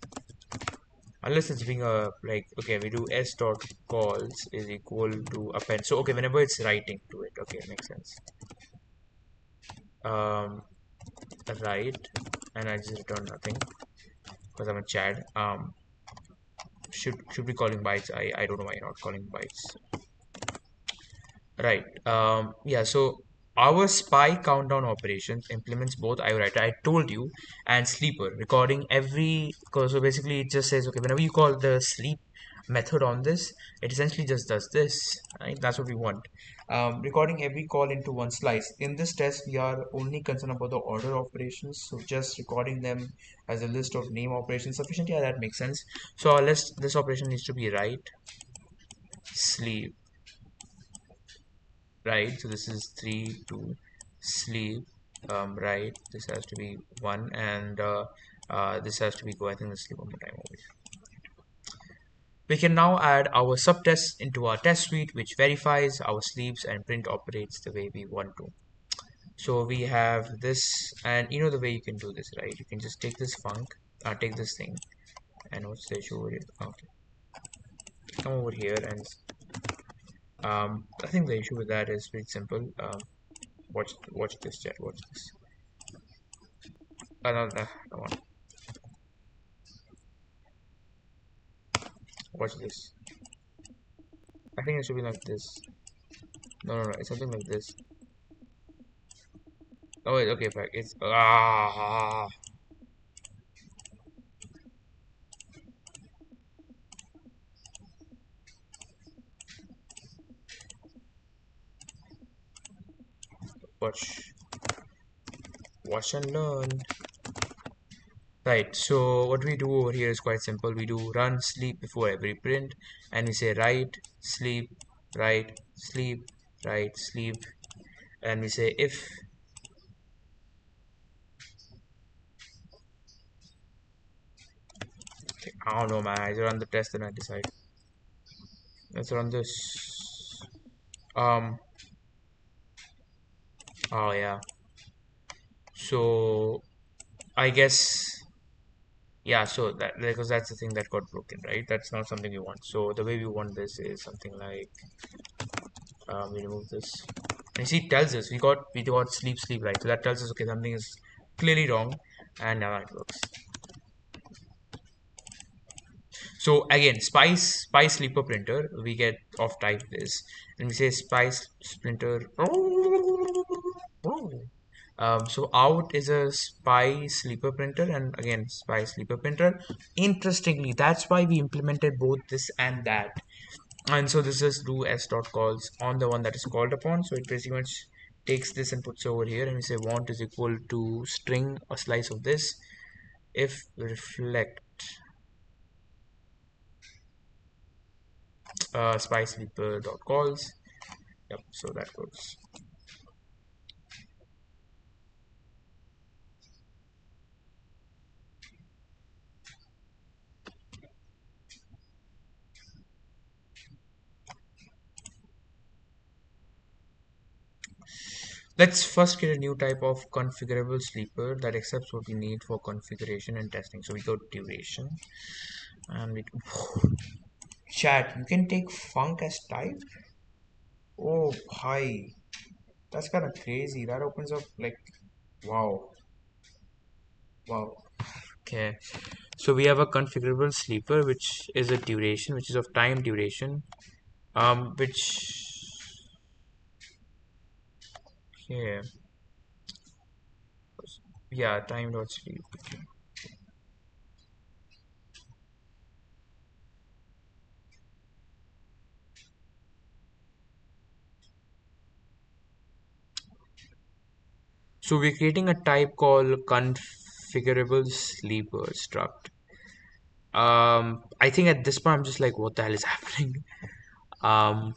Unless it's being a like, okay, we do s dot calls is equal to append. So okay, whenever it's writing to it, okay, it makes sense. Write, and I just return nothing because I'm a Chad. Should be calling bytes. I don't know why you're not calling bytes. Right. Yeah. So Our spy countdown operations implements both iWriter, I told you, and sleeper, recording every. So basically, it just says, okay, whenever you call the sleep method on this, it essentially just does this. Right? That's what we want. Recording every call into one slice. In this test, we are only concerned about the order operations, so just recording them as a list of name operations sufficient. Yeah, that makes sense. So our list, this operation needs to be write, sleep, right? So this is 3 2 sleep, right? This has to be 1, and this has to be go. I think let's sleep one more time over here. We can now add our subtests into our test suite, which verifies our sleeps and print operates the way we want to. So we have this, and you know the way you can do this, right? You can just take this take this thing, and what's the issue with it? Okay, come over here, and I think the issue with that is pretty simple. Watch this, chat. Watch this. No, no, no, watch this. I think it should be like this. No, no, no. It's something like this. Oh, wait, okay, back. It's watch, watch and learn. Right. So what we do over here is quite simple. We do run sleep before every print, and we say write sleep, write sleep, write sleep, and we say if. I don't know, man. I run the test and I decide. Let's run this. Um. Oh yeah. So I guess. Yeah, so that because that's the thing that got broken, right? That's not something we want. So the way we want this is something like we remove this. And you see, it tells us we got sleep sleep, right? So that tells us okay, something is clearly wrong, and now it works. So again, Spice Sleeper Printer, we get of type this, and we say Spice Printer. So out is a spy sleeper printer, and again spy sleeper printer. Interestingly, that's why we implemented both this and that. And so this is do s dot calls on the one that is called upon. So it pretty much takes this and puts over here, and we say want is equal to string a slice of this if reflect spy sleeper dot calls. Yep. So that goes. Let's first get a new type of configurable sleeper that accepts what we need for configuration and testing. So we go duration, and we chat. You can take func as type. Oh, hi. That's kind of crazy. That opens up like wow, wow. Okay. So we have a configurable sleeper, which is a duration, which is of time duration. Which yeah, yeah, time dot sleep. So we're creating a type called configurable sleeper struct. I think at this point I'm just like, what the hell is happening? Um,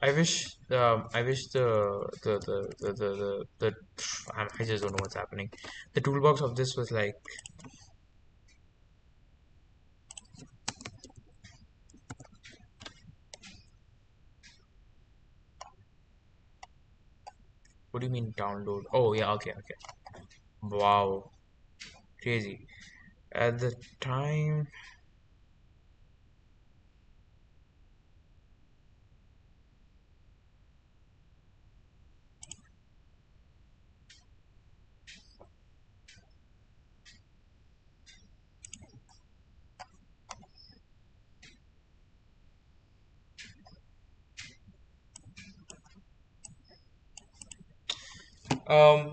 I wish the I just don't know what's happening. The toolbox of this was like, what do you mean download? Oh yeah, okay, okay. Wow, crazy. At the time,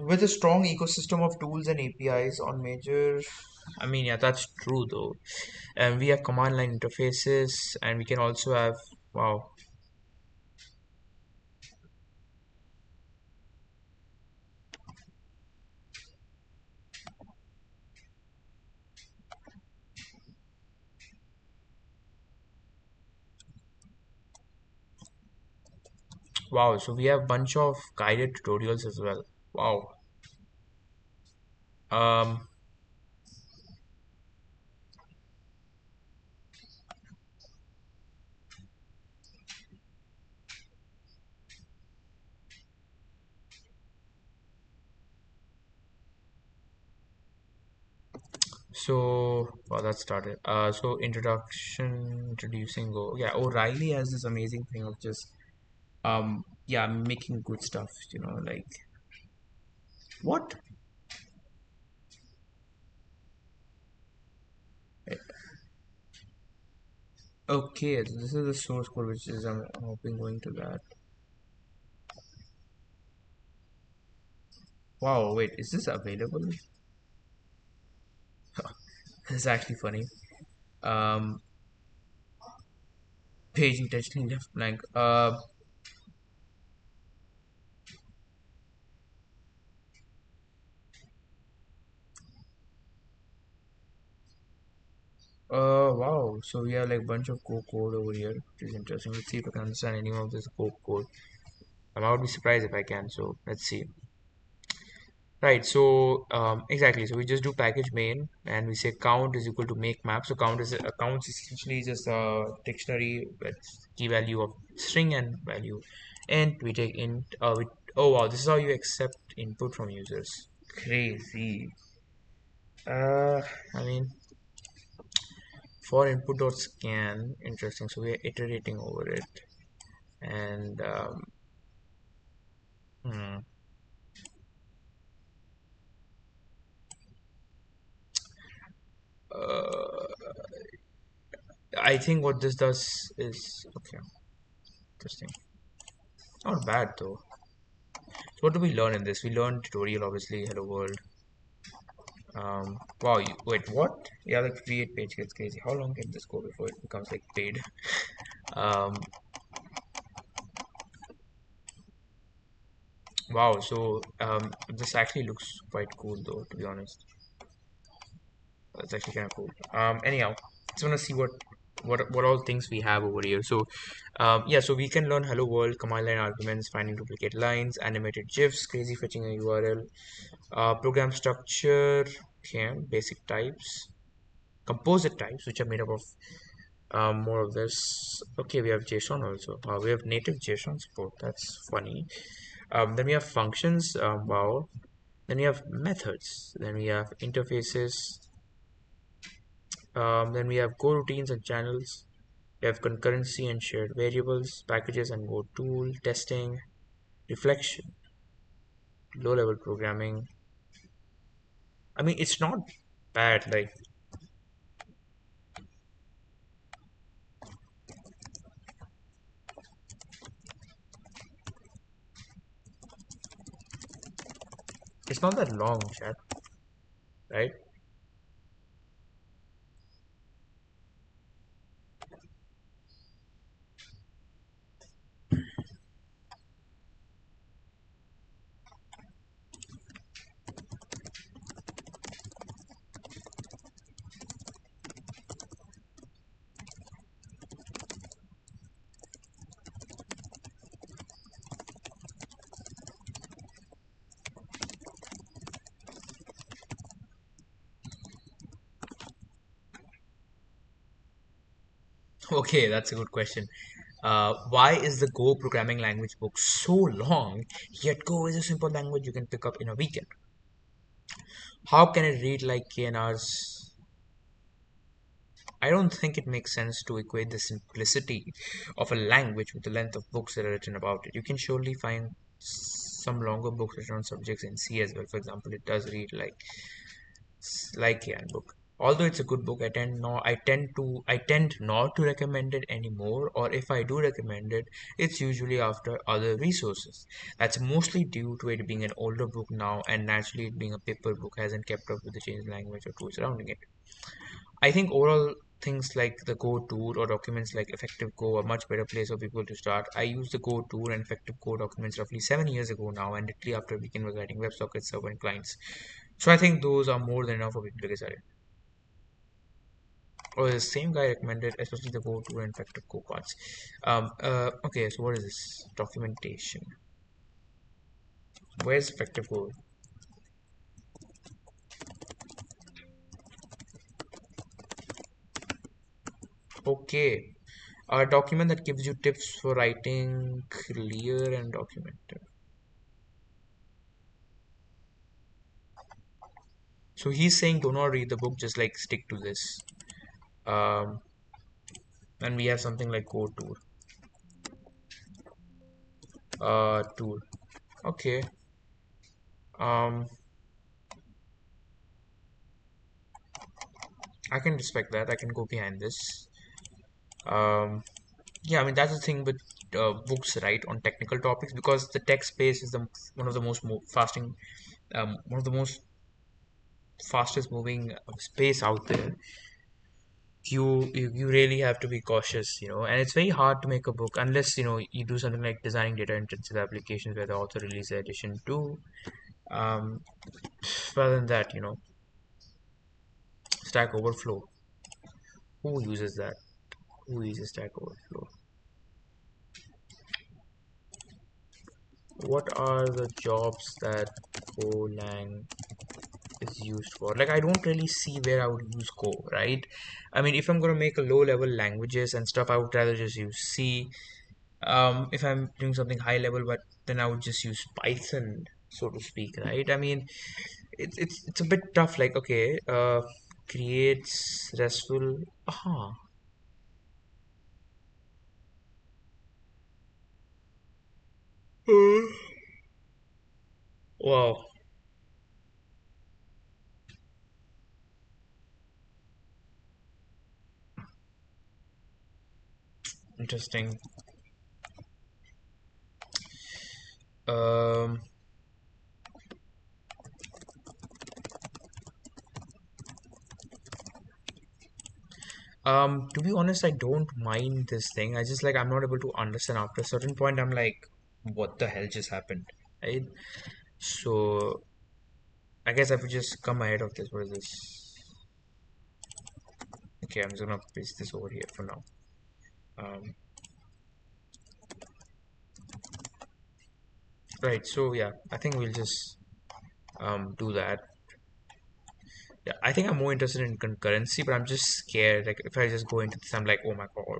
with a strong ecosystem of tools and APIs on major, I mean, yeah, that's true though. And we have command line interfaces, and we can also have, wow, wow. So we have bunch of guided tutorials as well. Wow. Um, so wow, that started. So introducing Go. Yeah, O'Reilly has this amazing thing of just yeah, making good stuff. Like what? Okay, this is the source code, which is I'm hoping going to that. Wow, wait, is this available? It's actually funny. Um, page intentionally left blank. Wow. So we have like bunch of Go code over here, which is interesting. Let's see if I can understand any of this Go code. I would be surprised if I can. So let's see. Right. So exactly. So we just do package main, and we say count is equal to make map. So count is essentially just a dictionary with key value of string and value, and we take int. Oh wow, this is how you accept input from users. Crazy. I mean, for input dot scan, interesting. So we are iterating over it, and hmm, uh, I think what this does is okay. Interesting. Not bad though. So what do we learn in this? We learn tutorial, obviously. Hello world. Wow. Wait, what? Yeah, like create page gets crazy. How long can this go before it becomes like paid? Um, wow. So this actually looks quite cool though. To be honest, that's actually kind of cool. Anyhow, just wanna see what all things we have over here. So, yeah. So we can learn hello world, command line arguments, finding duplicate lines, animated gifs, crazy fetching a URL, program structure, okay, basic types, composite types, which are made up of more of this. Okay, we have JSON also. We have native JSON support. That's funny. Then we have functions. Wow. Then we have methods. Then we have interfaces. Then we have Go routines and channels. We have concurrency and shared variables, packages and Go tool, testing, reflection, low level programming. I mean, it's not bad. Like, it's not that long, chat, right? Okay, that's a good question. Why is the Go programming language book so long, yet Go is a simple language you can pick up in a weekend? How can it read like KNRs? I don't think it makes sense to equate the simplicity of a language with the length of books that are written about it. You can surely find some longer books written on subjects in C as well. For example, it does read like a book. Although it's a good book, I tend not to recommend it anymore, or if I do recommend it, it's usually after other resources. That's mostly due to it being an older book now, and naturally it being a paper book hasn't kept up with the changed language or tools surrounding it. I think overall things like the Go tool or documents like Effective Go are much better place for people to start. I used the Go tool and Effective Go documents roughly 7 years ago now, and literally after a weekend was writing WebSockets server and clients. So I think those are more than enough for people to get started. Or the same guy recommended, especially the Go tool and Effective Go parts. Okay, so what is this documentation? Where's Effective Go? Okay, a document that gives you tips for writing clear and documented. So he's saying do not read the book, just like stick to this. Um, and we have something like Go tool. Tool. Okay. Um, I can respect that. I can go behind this. Um, yeah, I mean that's the thing with books, right, on technical topics because the tech space is the one of the one of the most fastest moving space out there. You really have to be cautious, and it's very hard to make a book unless you do something like designing data intensive applications where the author releases the edition too. Um, Rather than that, Stack Overflow. Who uses that? Who uses Stack Overflow? What are the jobs that Golang is used for? Like, I don't really see where I would use Go, right? I mean, if I'm going to make a low level languages and stuff, I would rather just use C. If I'm doing something high level, but then I would just use Python, so to speak, right? I mean, it's a bit tough. Like, okay, creates RESTful. Ah, wow, interesting. Um, to be honest, I don't mind this thing. I just like I'm not able to understand after a certain point. I'm like, what the hell just happened, right? So I guess I would just come ahead of this. What is this? Okay, I'm just gonna paste this over here for now. Um, right. So yeah, I think we'll just do that. Yeah, I think I'm more interested in concurrency, but I'm just scared. Like if I just go into this, I'm like, oh my god,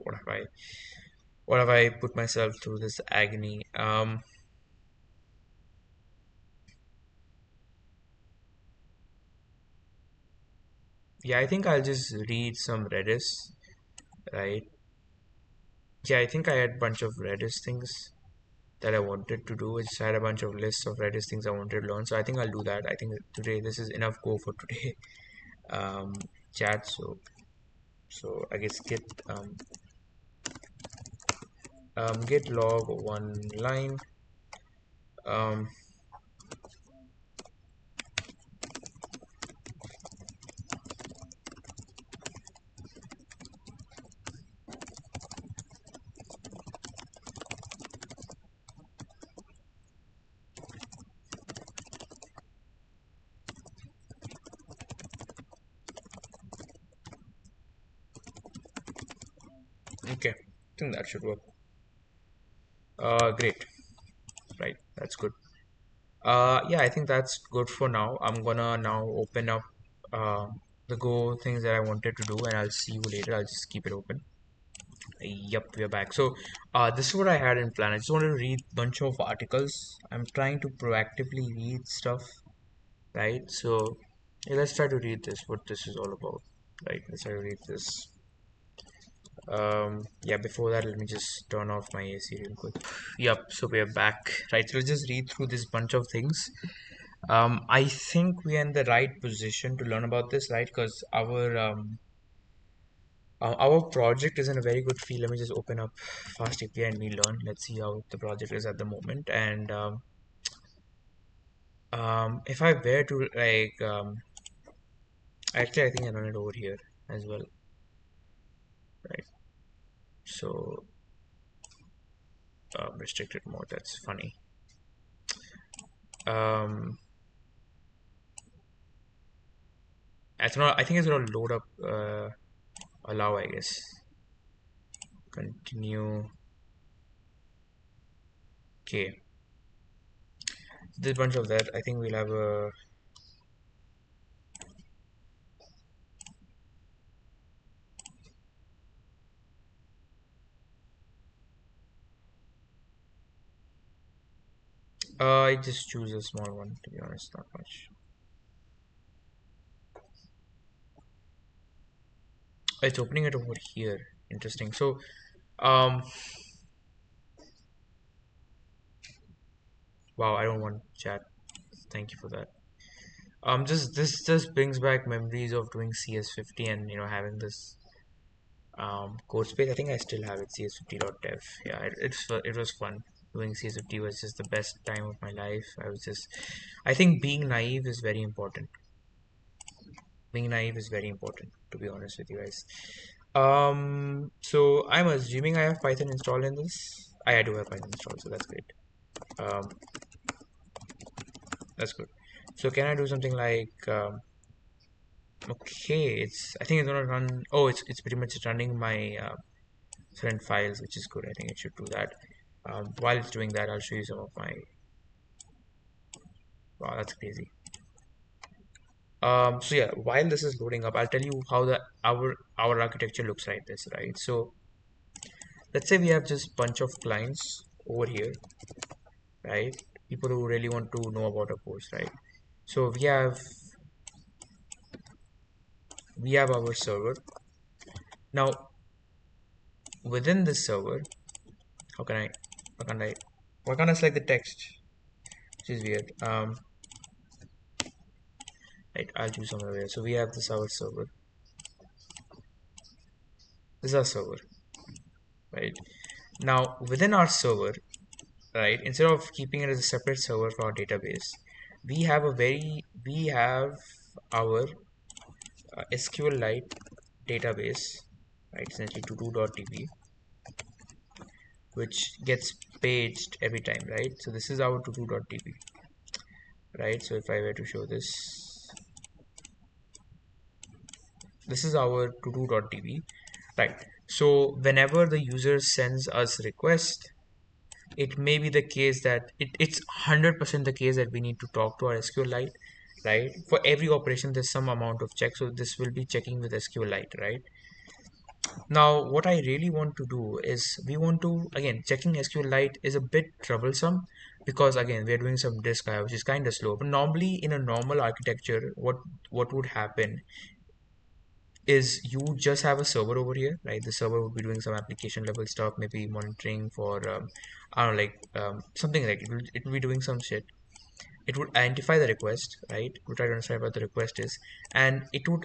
what have I put myself through this agony? Yeah, I think I'll just read some Redis, right? Yeah, I think I had a bunch of Redis things that I wanted to do. I just had a bunch of lists of Redis things I wanted to learn. So I think I'll do that. I think that today this is enough go for today. Um, Chat. So I guess git log one line. Um, okay, I think that should work. Great. Right, that's good. Yeah, I think that's good for now. I'm gonna now open up uh, the Go things that I wanted to do, and I'll see you later. I'll just keep it open. Yep, we're back. So, this is what I had in plan. I just wanted to read bunch of articles. I'm trying to proactively read stuff, right? So, yeah, let's try to read this. What this is all about, right? Let's try to read this. Yeah. Before that, let me just turn off my AC real quick. Yep. So we're back, right? So let's just read through this bunch of things. I think we're in the right position to learn about this, right? Because our project is in a very good field. Let me just open up Fast API and we learn. Let's see how the project is at the moment. And if I were to actually, I think I run it over here as well, right? So restricted mode. That's funny. Um, I think it's gonna load up. Allow, I guess. Continue. Okay. This bunch of that. I think we'll have a. I just choose a small one, to be honest, not much. It's opening it over here. Interesting. So, um, wow, I don't want chat. Thank you for that. Just this just brings back memories of doing CS50 and having this code space. I think I still have it, cs50.dev. Yeah, it was fun. Doing CS50 was just the best time of my life. I think being naive is very important. Being naive is very important, to be honest with you guys. So I'm assuming I have Python installed in this. I do have Python installed, so that's great. Um, that's good. So can I do something like okay, I think it's gonna run. Oh, it's pretty much running my different files, which is good. I think it should do that. While it's doing that, I'll show you some of my. Wow, that's crazy. So yeah, while this is loading up, I'll tell you how the our architecture looks like this, right? So let's say we have just bunch of clients over here, right? People who really want to know about a course, right? So we have our server. Now within this server, how can I how can I why can't I select the text? Which is weird. Right, I'll choose somewhere here. So we have this our server. This is our server, right? Now within our server, right, instead of keeping it as a separate server for our database, we have our SQLite database, right? Essentially to2.db, which gets paged every time, right? So this is our to2.db, right? So if I were to show this is our to2.db, right? So whenever the user sends us request, it may be the case that it's 100% the case that we need to talk to our SQLite, right? For every operation, there's some amount of check, so this will be checking with SQLite, right? Now, what I really want to do is we want to, again, checking SQLite is a bit troublesome because again, we're doing some disk I/O, which is kind of slow. But normally in a normal architecture, what would happen is you just have a server over here, right? The server would be doing some application level stuff, maybe monitoring for, I don't know, like something like it will be doing some shit. It would identify the request, right? Would try to understand what the request is, and it would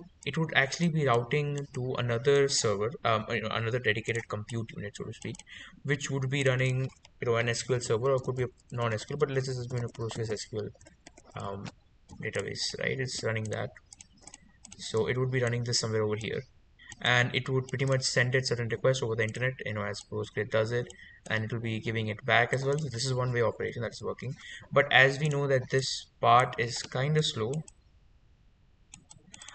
actually be routing to another server, another dedicated compute unit, so to speak, which would be running, an SQL server or could be a non-SQL, but let's just assume a PostgreSQL um, database, right? It's running that, so it would be running this somewhere over here, and it would pretty much send it certain requests over the internet, as Postgres does it, and it will be giving it back as well. So this is one way operation that is working. But as we know that this part is kind of slow,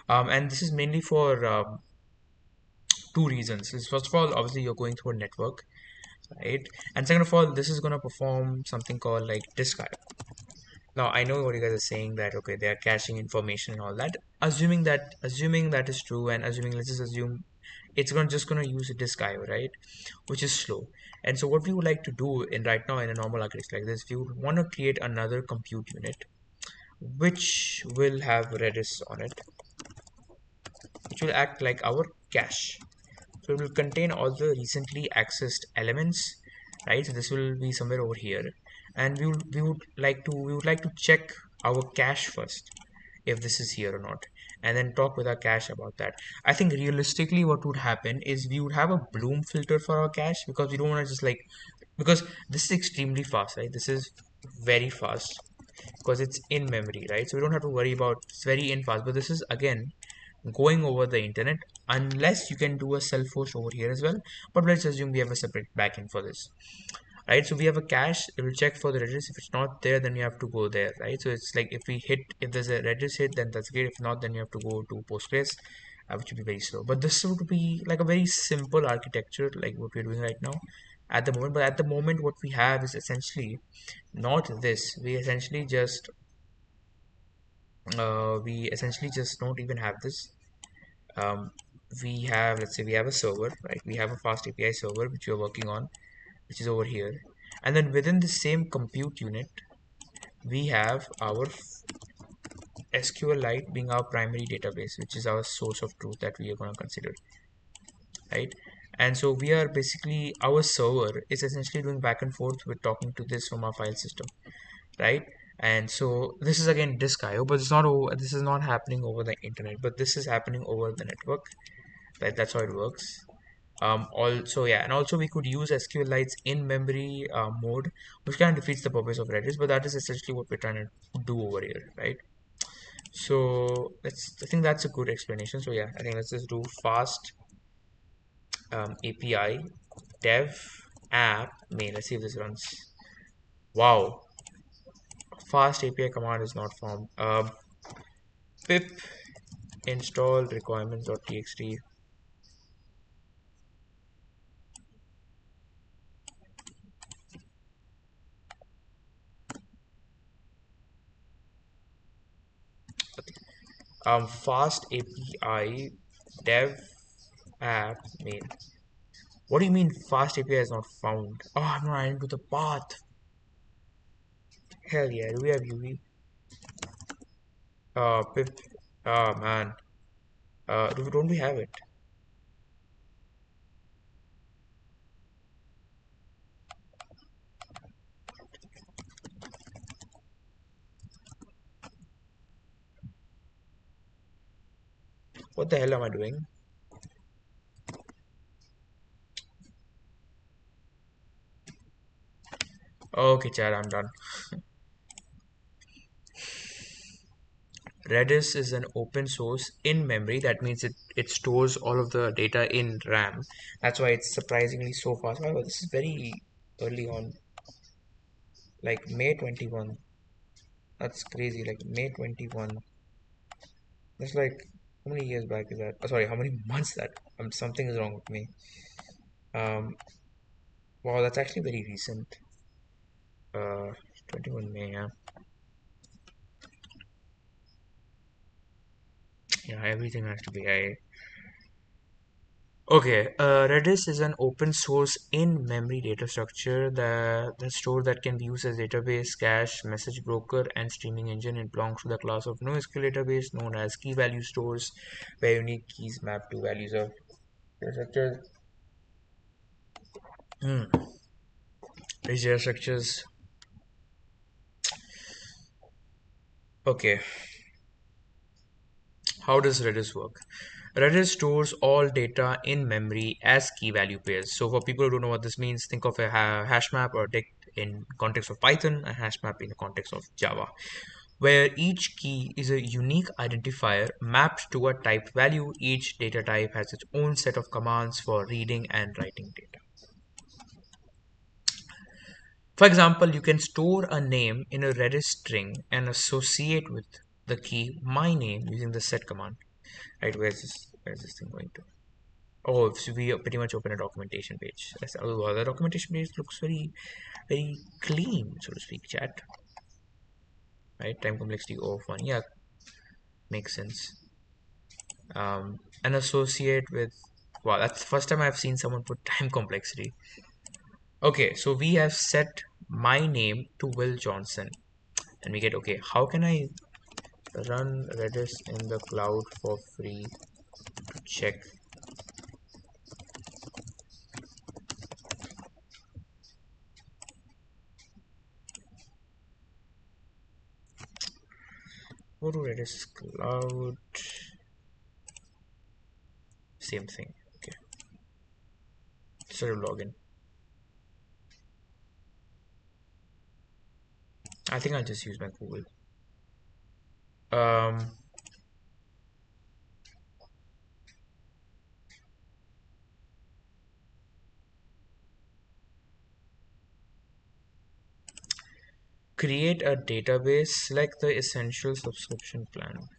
and this is mainly for two reasons. First of all, obviously you're going through a network, right? And second of all, this is going to perform something called like disk I/O. Now I know what you guys are saying that they are caching information and all that. Assuming that is true, and assuming let's just assume it's gonna just gonna use a disk IO, right? Which is slow. And so what we would like to do in right now in a normal architecture like this, we would want to create another compute unit which will have Redis on it, which will act like our cache. So it will contain all the recently accessed elements, right? So this will be somewhere over here, and we would like to check our cache first, if this is here or not, and then talk with our cache about that. I think realistically, what would happen is we would have a bloom filter for our cache, because we don't want to just like, because this is extremely fast, right? This is very fast because it's in memory, right? So we don't have to worry about, it's very in fast, but this is again going over the internet, unless you can do a self-host over here as well. But let's assume we have a separate backend for this, right? So we have a cache, it will check for the Redis. If it's not there, then you have to go there, right? So it's like if there's a Redis hit, then that's great. If not, then you have to go to Postgres, which will be very slow. But this would be like a very simple architecture, like what we're doing right now at the moment. But at the moment, what we have is essentially not this. We essentially just don't even have this. um, we have, let's say we have a server, right? We have a fast API server which we're working on, which is over here. And then within the same compute unit, we have our SQLite being our primary database, which is our source of truth that we are going to consider, right? And so we are basically, our server is essentially doing back and forth with talking to this from our file system, right? And so this is again disk IO, but this is not happening over the internet, but this is happening over the network, right? That's how it works. Also, yeah, and also we could use SQLite's in-memory mode, which kind of defeats the purpose of Redis, but that is essentially what we're trying to do over here, right? So I think that's a good explanation. So yeah, I think let's just do fast API dev app main. Let's see if this runs. Wow, fast API command is not found. Pip install requirements.txt. Fast API dev app main. What do you mean fast API is not found? Oh, I'm not into the path. Hell yeah, do we have UV? Pip. Oh man. Don't we have it? What the hell am I doing? Okay, Chad, I'm done. Redis is an open source in memory. That means it stores all of the data in RAM. That's why it's surprisingly so fast. However, this is very early on, like May 21. That's crazy. Like May 21. That's like, how many years back is that? Oh, sorry, how many months that? Something is wrong with me. Um, wow, that's actually very recent. 21 May, yeah. Yeah, everything has to be. Okay, Redis is an open source in-memory data structure the store that can be used as database, cache, message broker, and streaming engine. It belongs to the class of NoSQL database known as key value stores, where unique keys map to values of data structures. Hmm. These data structures. Okay, how does Redis work? Redis stores all data in memory as key value pairs. So for people who don't know what this means, think of a hash map or dict in context of Python, a hash map in the context of Java, where each key is a unique identifier mapped to a type value. Each data type has its own set of commands for reading and writing data. For example, you can store a name in a Redis string and associate with the key my name using the set command. Right, where's this thing going to? Oh, so we pretty much open a documentation page. Oh, the documentation page looks very, very clean, so to speak, chat. Right, time complexity of one. Yeah, makes sense. And associate with. Wow, that's the first time I've seen someone put time complexity. Okay, so we have set my name to Will Johnson. And we get, okay, how can I run Redis in the cloud for free to check? Go to Redis cloud. Same thing. Okay, sort of login. I think I'll just use my Google. Um, create a database, select the essential subscription plan.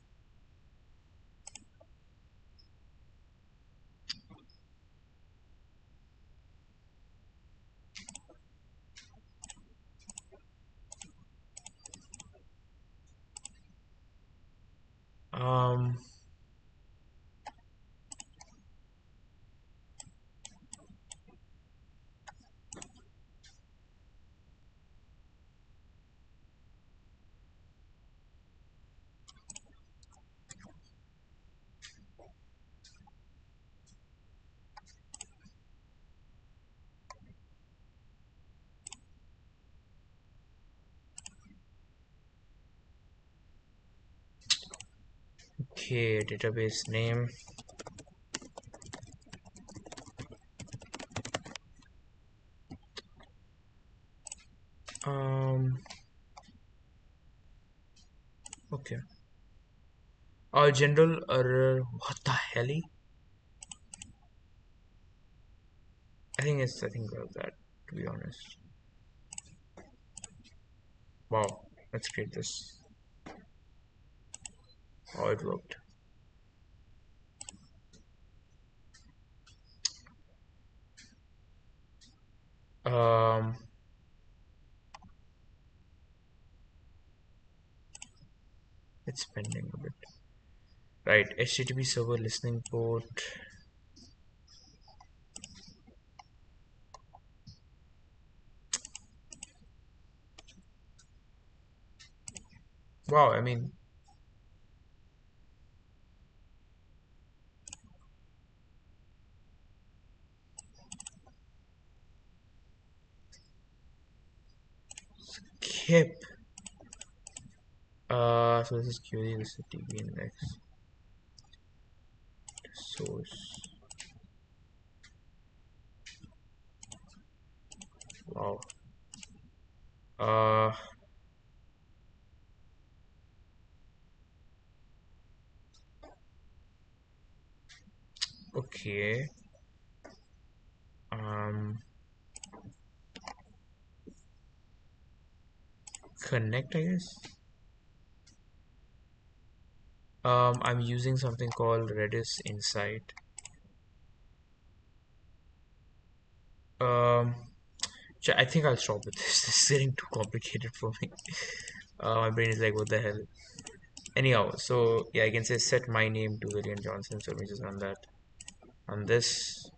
Um, okay, database name. Um, okay. General error. What the hell? I think that, to be honest. Wow, let's create this. Oh, it worked. Um, it's pending a bit. Right, HTTP server listening port. Wow, I mean, skip. So this is query, this is DB index source. Wow. Uh, okay. Um, connect, I guess. I'm using something called Redis Insight. Um, I think I'll stop with this. This is getting too complicated for me. My brain is like, what the hell? Anyhow, so yeah, I can say set my name to William Johnson. So let me just run that on this.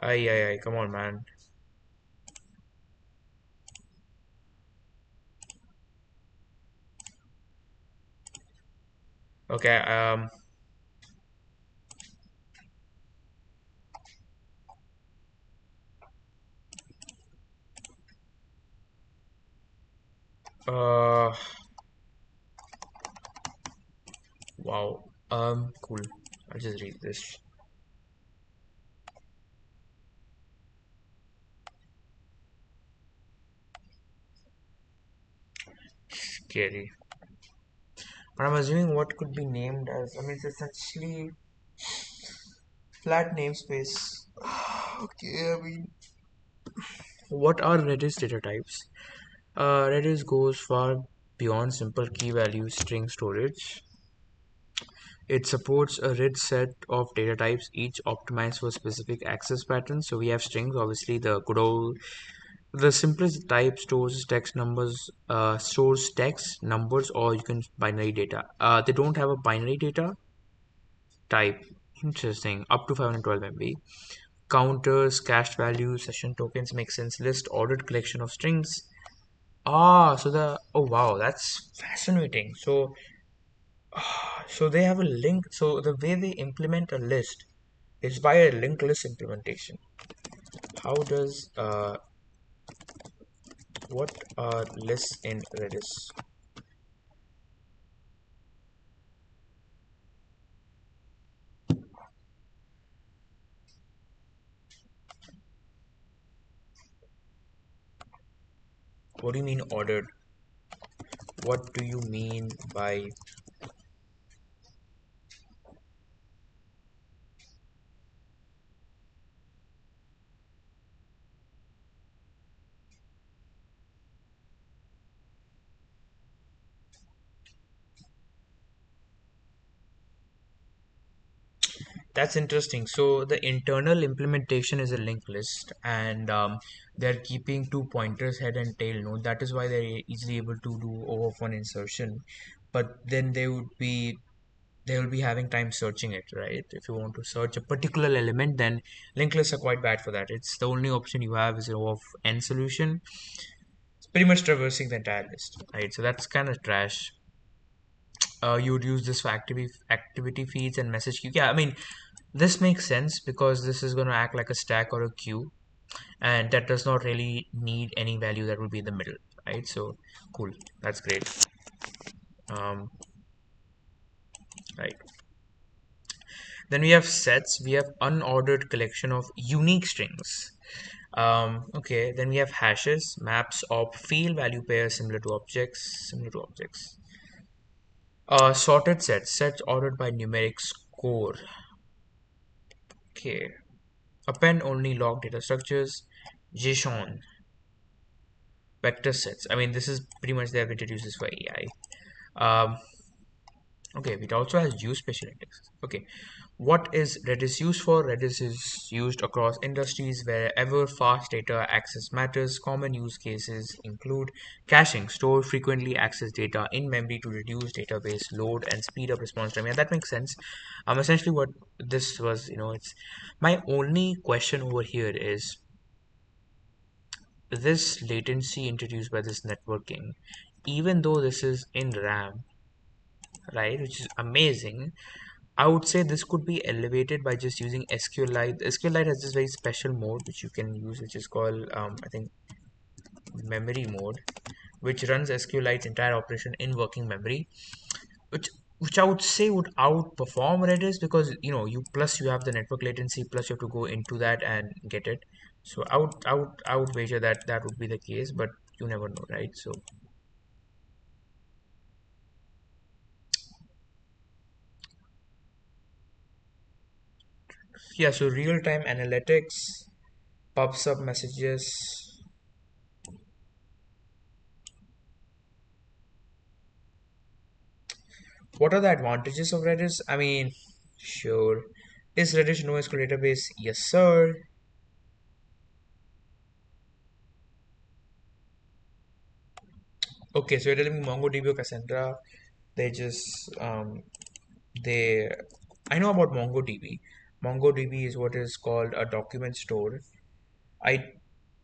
Ay, come on, man. Okay, uh, wow. Cool. I'll just read this. Scary. But I'm assuming what could be named as, I mean, it's essentially flat namespace. Okay, I mean, what are Redis data types? Redis goes far beyond simple key value string storage. It supports a rich set of data types, each optimized for specific access patterns. So we have strings, obviously the good old, the simplest type stores text, numbers, or you can binary data. They don't have a binary data. Type. Interesting. Up to 512 MB. Counters, cached values, session tokens make sense. List ordered collection of strings. Ah, so the oh wow, that's fascinating. So they have a link. So the way they implement a list is by a linked list implementation. How does what are lists in Redis? What do you mean ordered? What do you mean by That's interesting. So the internal implementation is a linked list, and they're keeping two pointers, head and tail node. That is why they're easily able to do OAuth 1 insertion. But then they will be having time searching it, right? If you want to search a particular element, then linked lists are quite bad for that. It's the only option you have is an OAuth N solution. It's pretty much traversing the entire list, right? So that's kind of trash. You would use this for activity feeds and message queue. Yeah, I mean, this makes sense because this is going to act like a stack or a queue, and that does not really need any value that would be in the middle, right? So cool, that's great. Um, right. Then we have sets. We have unordered collection of unique strings. Okay. Then we have hashes, maps, op, field value pairs similar to objects. Similar to objects. Sorted sets. Sets ordered by numeric score. Okay. Append only log data structures. JSON vector sets. I mean, this is pretty much they have introduced this for AI. Okay, it also has use special indexes. Okay, what is Redis used for? Redis is used across industries wherever fast data access matters. Common use cases include caching, store frequently accessed data in memory to reduce database load and speed up response time. Yeah, that makes sense. Essentially, what this was, it's my only question over here is this latency introduced by this networking, even though this is in RAM, right, which is amazing, I would say this could be elevated by just using SQLite. SQLite has this very special mode which you can use, which is called, I think, memory mode, which runs SQLite's entire operation in working memory, which I would say would outperform Redis because you have the network latency plus you have to go into that and get it. So I would wager that that would be the case, but you never know, right? So yeah, so real time analytics, pubs up messages. What are the advantages of Redis? I mean, sure. Is Redis NoSQL database? Yes, sir. Okay, so you're telling me MongoDB or Cassandra, they just they I know about MongoDB. MongoDB is what is called a document store. I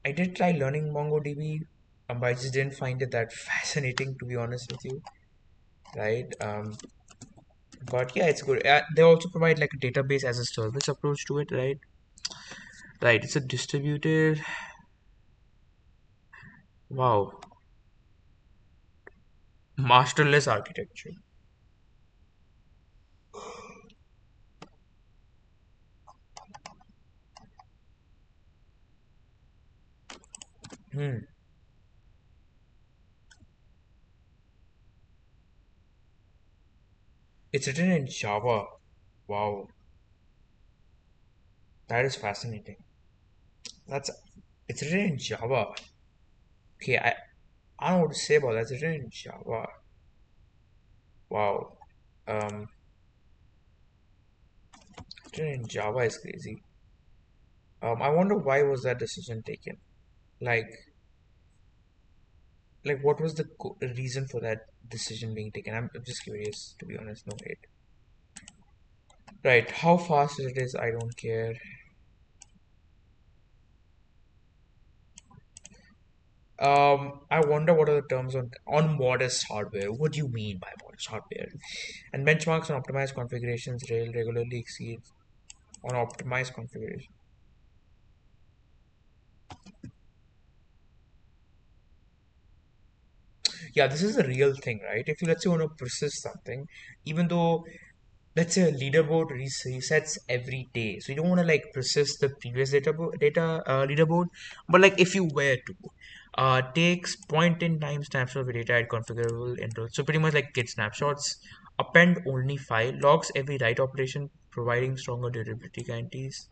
I did try learning MongoDB, but I just didn't find it that fascinating to be honest with you, right? But yeah, it's good. They also provide like a database as a service approach to it, right? Right. It's a distributed. Wow, masterless architecture. Hmm. It's written in Java. Wow, that is fascinating. That's it's written in Java. Okay, I don't know what to say about that. It's written in Java. Wow. Um, written in Java is crazy. I wonder why was that decision taken? Like, what was the reason for that decision being taken? I'm just curious, to be honest. No hate. Right, how fast it is, I don't care. I wonder what are the terms on modest hardware. What do you mean by modest hardware? And benchmarks on optimized configurations regularly exceed on optimized configuration. Yeah, this is a real thing, right? If you let's say want to persist something, even though let's say a leaderboard resets every day, so you don't want to like persist the previous data leaderboard, but like if you were to takes point in time snapshot of data at configurable intervals, so pretty much like get snapshots, append only file, logs every write operation, providing stronger durability guarantees.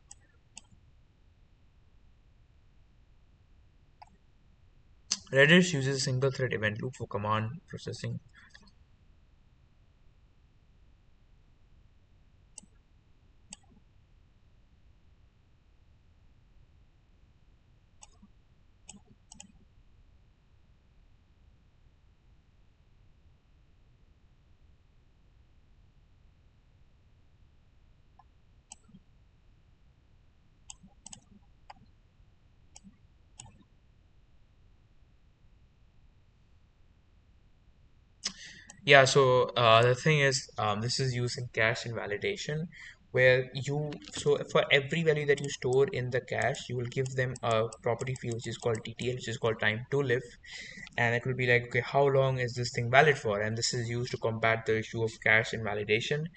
Redis uses a single thread event loop for command processing. Yeah, so the thing is, this is used in cache invalidation, where so for every value that you store in the cache, you will give them a property field which is called TTL, which is called time to live, and it will be like, okay, how long is this thing valid for? And this is used to combat the issue of cache invalidation.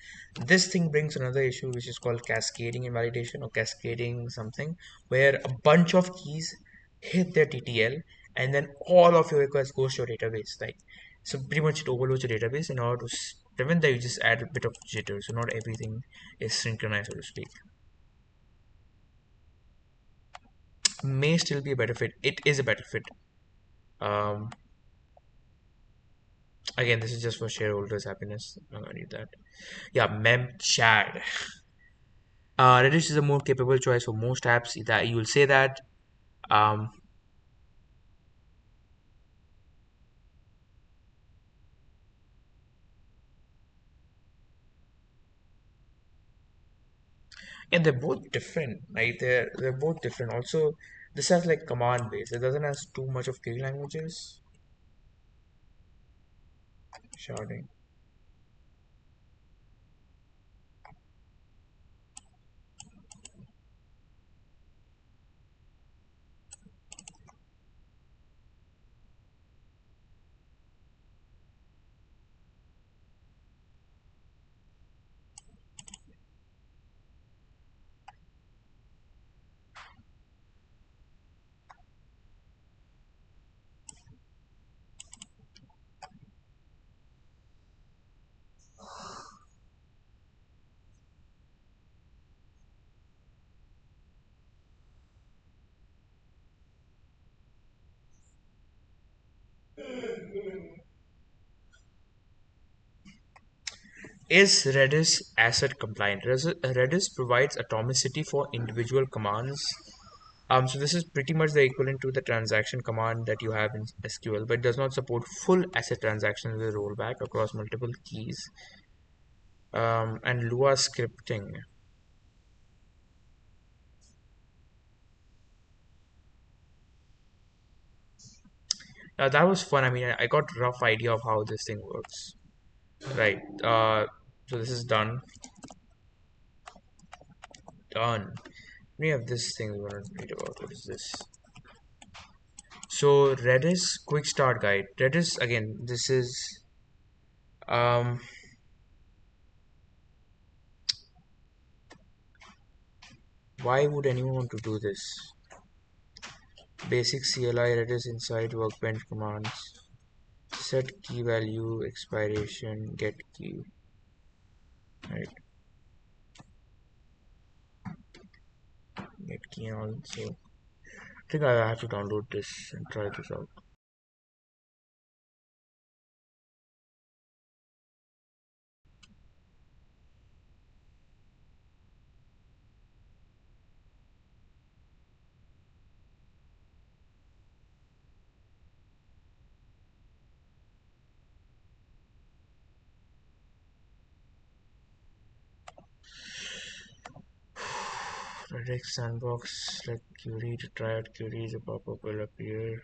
This thing brings another issue which is called cascading invalidation or cascading something, where a bunch of keys hit their TTL and then all of your requests goes to your database. Like so pretty much it overloads your database. In order to prevent that, you just add a bit of jitter, so not everything is synchronized, so to speak. May still be a better fit. It is a better fit. Um, Again, this is just for shareholders' happiness. I'm gonna need that. Yeah, mem chad. Redis is a more capable choice for most apps. That you will say that. Um, and they're both different, right? They're both different. Also, this has like command based. It doesn't have too much of query languages. Sharding. Is Redis asset compliant? Redis provides atomicity for individual commands. So this is pretty much the equivalent to the transaction command that you have in SQL, but it does not support full asset transactions with rollback across multiple keys. And Lua scripting. That was fun. I mean, I got a rough idea of how this thing works. Right. So this is done. Done. We have this thing we want to read about. What is this? So Redis quick start guide. Redis again. This is um why would anyone want to do this? Basic CLI Redis inside workbench commands. Set key value, expiration, get key. Right, get key and all. So I think I have to download this and try this out. Rex sandbox, like query to try out queries, a pop-up will appear.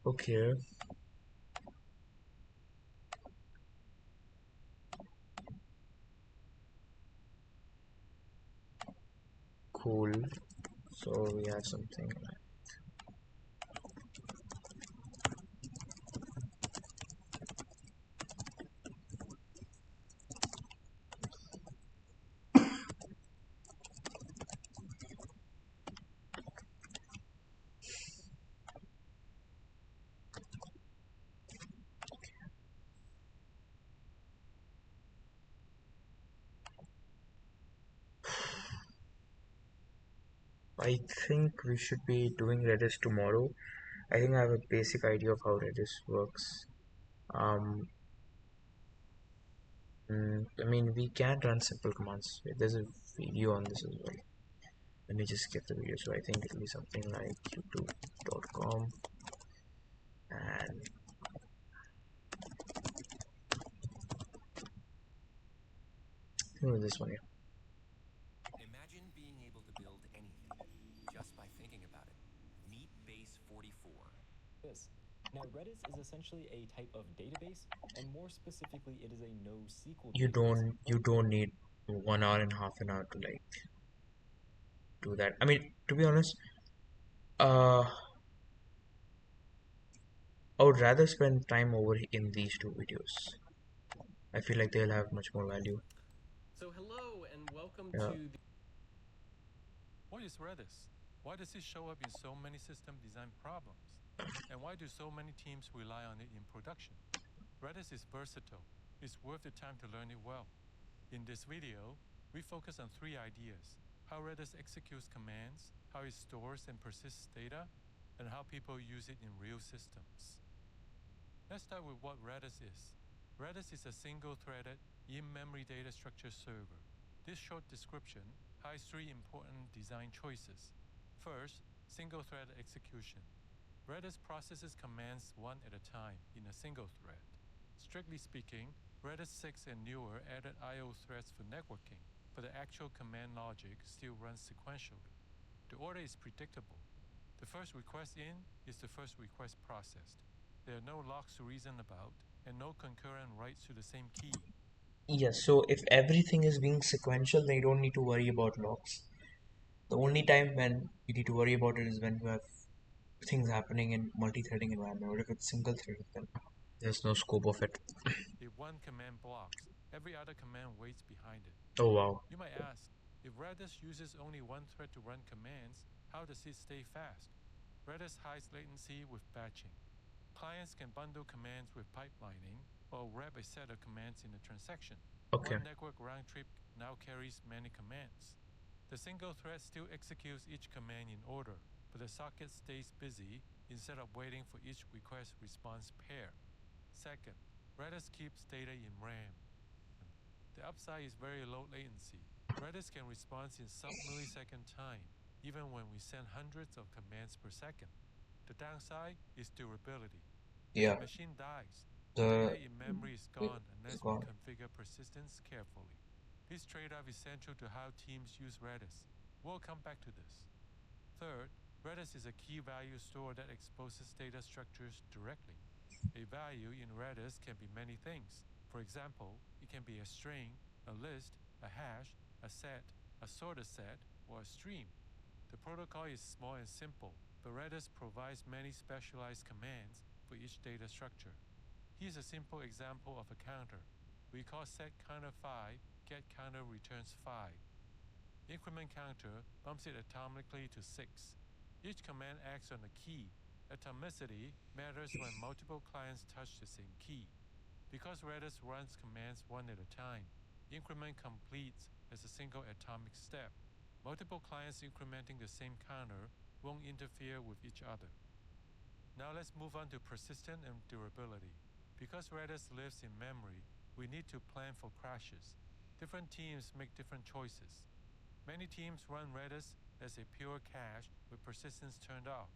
Okay, cool. So we have something. I think we should be doing Redis tomorrow. I think I have a basic idea of how Redis works. Um, I mean, we can run simple commands. There's a video on this as well. Let me just skip the video. So I think it'll be something like youtube.com and this one here.
Imagine being able to build anything just by thinking about it. Meet base 44.
This. Now, Redis is essentially a type of database, and more specifically, it is a NoSQL
You
database.
don't need 1 hour and half an hour to like do that. I mean, to be honest, uh, I would rather spend time over in these two videos. I feel like they'll have much more value.
So hello and welcome
Yeah.
to the
What is Redis? Why does it show up in so many system design problems? And why do so many teams rely on it in production? Redis is versatile. It's worth the time to learn it well. In this video, we focus on three ideas: how Redis executes commands, how it stores and persists data, and how people use it in real systems. Let's start with what Redis is. Redis is a single-threaded, in-memory data structure server. This short description hides three important design choices. First, single-thread execution. Redis processes commands one at a time in a single thread. Strictly speaking, Redis 6 and newer added I/O threads for networking, but the actual command logic still runs sequentially. The order is predictable. The first request in is the first request processed. There are no locks to reason about, and no concurrent writes to the same key.
Yes, so if everything is being sequential, then you don't need to worry about locks. The only time when you need to worry about it is when you have things happening in multi-threading environment. Or if it's single threaded, then there's no scope of it.
If one command blocks, every other command waits behind it.
Oh wow.
You might ask, if Redis uses only one thread to run commands, how does it stay fast? Redis hides latency with batching. Clients can bundle commands with pipelining or wrap a set of commands in a transaction.
Okay.
One network round trip now carries many commands. The single thread still executes each command in order, but the socket stays busy instead of waiting for each request response pair. Second, Redis keeps data in RAM. The upside is very low latency. Redis can respond in sub-millisecond time, even when we send hundreds of commands per second. The downside is durability. If
Yeah.
the machine dies, the
The
data in memory is gone unless we
gone.
configure persistence carefully. This trade-off is central to how teams use Redis. We'll come back to this. Third, Redis is a key value store that exposes data structures directly. A value in Redis can be many things. For example, it can be a string, a list, a hash, a set, a sorted set, or a stream. The protocol is small and simple, but Redis provides many specialized commands for each data structure. Here's a simple example of a counter. We call setCounter5, getCounter returns 5. Increment counter bumps it atomically to 6. Each command acts on a key. Atomicity matters when multiple clients touch the same key. Because Redis runs commands one at a time, increment completes as a single atomic step. Multiple clients incrementing the same counter won't interfere with each other. Now let's move on to persistence and durability. Because Redis lives in memory, we need to plan for crashes. Different teams make different choices. Many teams run Redis as a pure cache with persistence turned off.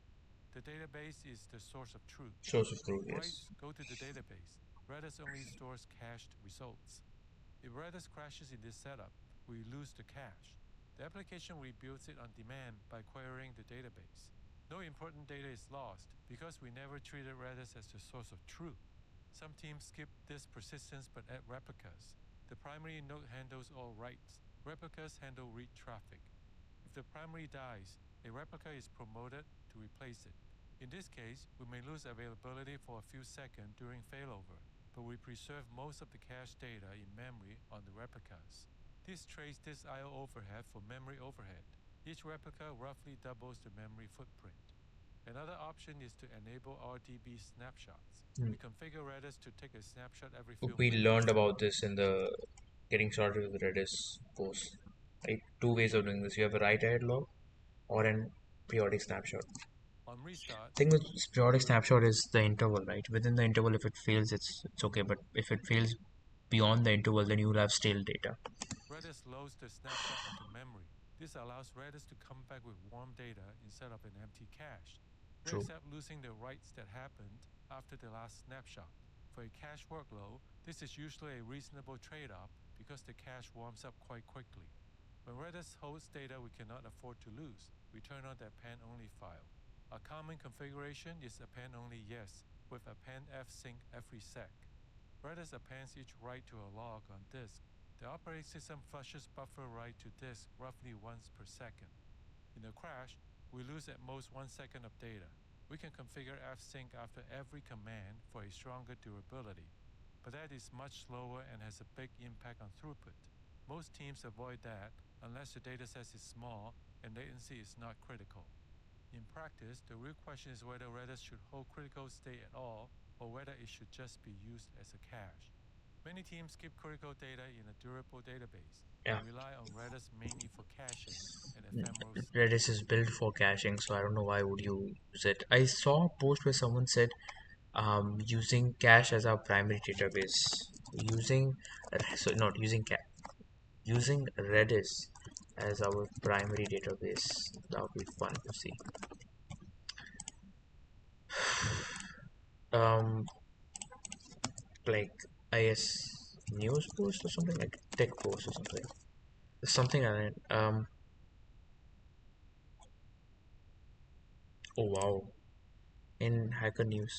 The database is the source of truth.
source of truth, yes.
Writes go to the database. Redis only stores cached results. If Redis crashes in this setup, we lose the cache. The application rebuilds it on demand by querying the database. No important data is lost because we never treated Redis as the source of truth. Some teams skip this persistence but add replicas. The primary node handles all writes. Replicas handle read traffic. If the primary dies, a replica is promoted to replace it. In this case, we may lose availability for a few seconds during failover, but we preserve most of the cache data in memory on the replicas. This trades disk I/O overhead for memory overhead. Each replica roughly doubles the memory footprint. Another option is to enable RDB snapshots.
Hmm.
We configure Redis to take a snapshot every few
We
minutes.
learned about this in the getting started with Redis course. Right? Two ways of doing this. You have a write ahead log or an periodic snapshot.
On restart,
Thing with periodic snapshot is the interval, right? Within the interval, if it fails, it's okay. But if it fails beyond the interval, then you will have stale data.
Redis loads the snapshot into memory. This allows Redis to come back with warm data instead of an empty cache. We
True.
accept losing the writes that happened after the last snapshot. For a cache workload, this is usually a reasonable trade-off because the cache warms up quite quickly. When Redis holds data we cannot afford to lose, we turn on the append-only file. A common configuration is append-only yes with append fsync every sec. Redis appends each write to a log on disk. The operating system flushes buffer write to disk roughly once per second. In a crash, we lose at most 1 second of data. We can configure fsync after every command for a stronger durability, but that is much slower and has a big impact on throughput. Most teams avoid that unless the dataset is small and latency is not critical. In practice, the real question is whether Redis should hold critical state at all or whether it should just be used as a cache. Many teams keep critical data in a durable database
Yeah.
and rely on Redis mainly for caching and ephemeral state.
Redis is built for caching, so I don't know why would you use it. I saw a post where someone said using cache as our primary database, using so not using cache, using Redis as our primary database. That would be fun to see. Um, like IS news post or something like tech post or something. Something like that. Oh wow, in Hacker News,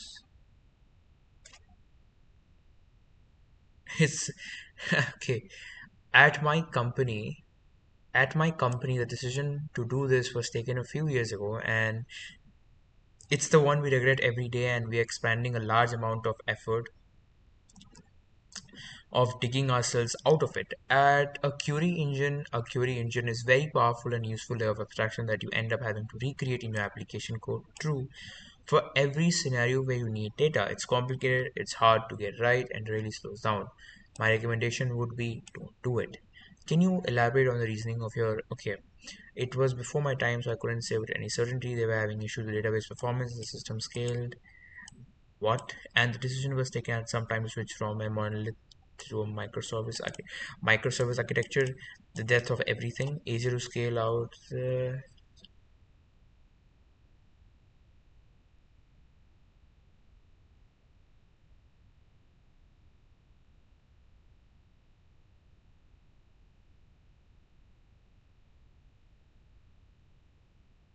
it's okay. At my company, the decision to do this was taken a few years ago, and it's the one we regret every day. And we're expanding a large amount of effort of digging ourselves out of it. At a query engine is very powerful and useful layer of abstraction that you end up having to recreate in your application code. True, for every scenario where you need data, it's complicated, it's hard to get right, and really slows down. My recommendation would be don't do it. Can you elaborate on the reasoning of your okay? It was before my time, so I couldn't say with any certainty. They were having issues with database performance, the system scaled. What? And the decision was taken at some time to switch from a monolith to a microservice architecture. The death of everything, easier to scale out.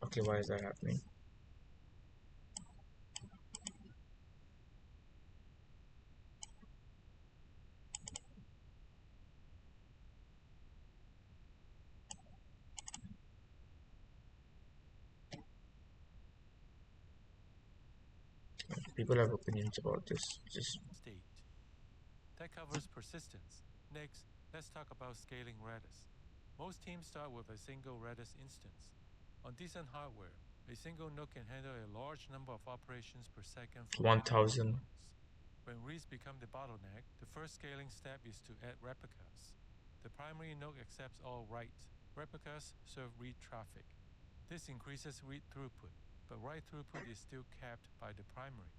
Okay, why is that happening? People have opinions about this. Just
State. That covers persistence. Next, let's talk about scaling Redis. Most teams start with a single Redis instance. On decent hardware, a single node can handle a large number of operations per second for many
1000.
workloads. When reads become the bottleneck, the first scaling step is to add replicas. The primary node accepts all writes. Replicas serve read traffic. This increases read throughput, but write throughput is still capped by the primary.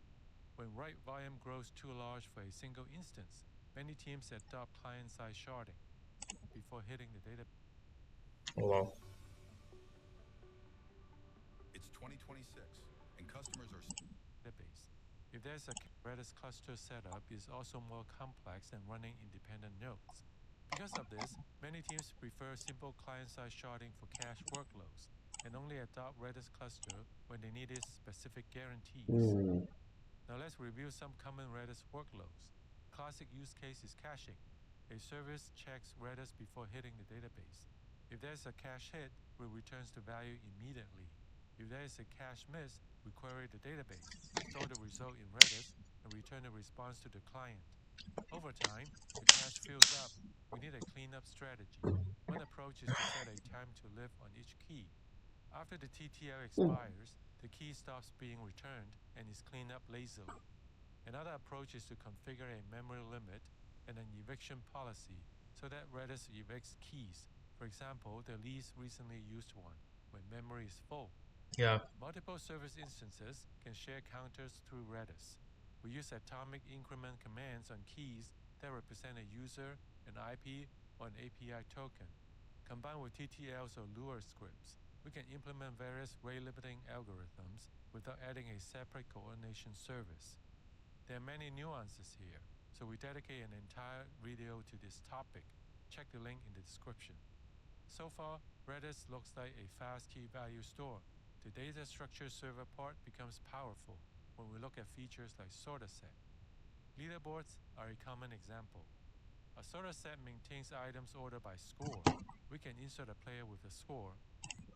When write volume grows too large for a single instance, many teams adopt client-side sharding before hitting the database.
Oh, wow.
It's 2026, and customers are
If there's a Redis cluster setup is also more complex than running independent nodes. Because of this, many teams prefer simple client-side sharding for cache workloads and only adopt Redis cluster when they need its specific guarantees.
Ooh.
Now let's review some common Redis workloads. Classic use case is caching. A service checks Redis before hitting the database. If there's a cache hit, it returns the value immediately. If there is a cache miss, we query the database, store the result in Redis, and return the response to the client. Over time, the cache fills up. We need a cleanup strategy. One approach is to set a time to live on each key. After the TTL expires, the key stops being returned and is cleaned up lazily. Another approach is to configure a memory limit and an eviction policy so that Redis evicts keys. For example, the least recently used one, when memory is full.
Yeah.
Multiple service instances can share counters through Redis. We use atomic increment commands on keys that represent a user, an IP, or an API token. Combined with TTLs or Lua scripts, we can implement various rate-limiting algorithms without adding a separate coordination service. There are many nuances here, so we dedicate an entire video to this topic. Check the link in the description. So far, Redis looks like a fast key value store. The data structure server part becomes powerful when we look at features like sorter set. Leaderboards are a common example. A sorter set maintains items ordered by score. We can insert a player with a score.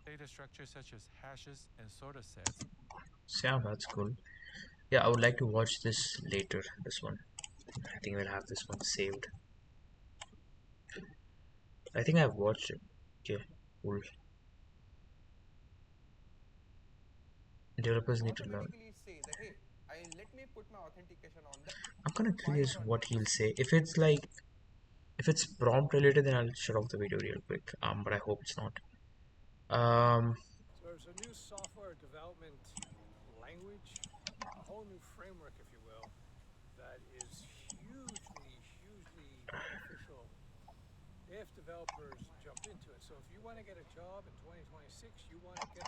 Data structures such as hashes and sorter sets.
Yeah, that's cool. Yeah, I would like to watch this later. This one. I think we'll have this one saved. I think I've watched it. Okay, cool. Developers need to learn.
Automatically say that, hey, let me put my authentication on that
I'm kind of
fire
curious
on
what he'll
Redis.
say. If it's prompt related, then I'll shut off the video real quick. But I hope it's not.
So there's a new software development language, a whole new framework, if you will, that is hugely beneficial if developers jump into it. So if you want to get a job in 2026, you want to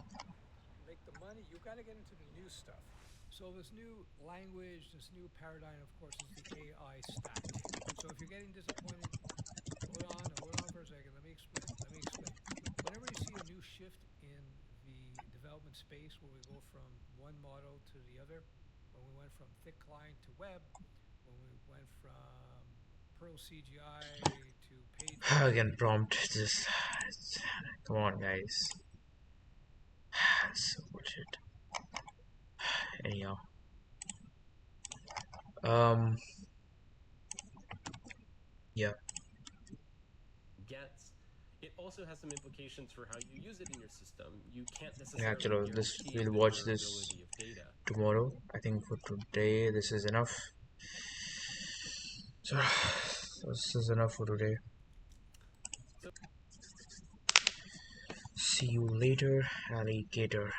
make the money, you got to get into the new stuff. So this new language, this new paradigm, of course, is the AI stack. So if you're getting disappointed, hold on for a second. Let me explain. Whenever you see a new shift in the development space where we go from one model to the other, when we went from thick client to web, when we went from Perl CGI to page
Again, prompt. Just come on, guys. So bullshit. Anyhow, um, yeah.
Gets, it also has some implications for how you use it in your system. You can't
Yeah,
necessarily
chalo, this
guarantee
we'll
the
watch this
durability of data.
tomorrow. I think for today this is enough. So this is enough for today.
So
See you later, alligator.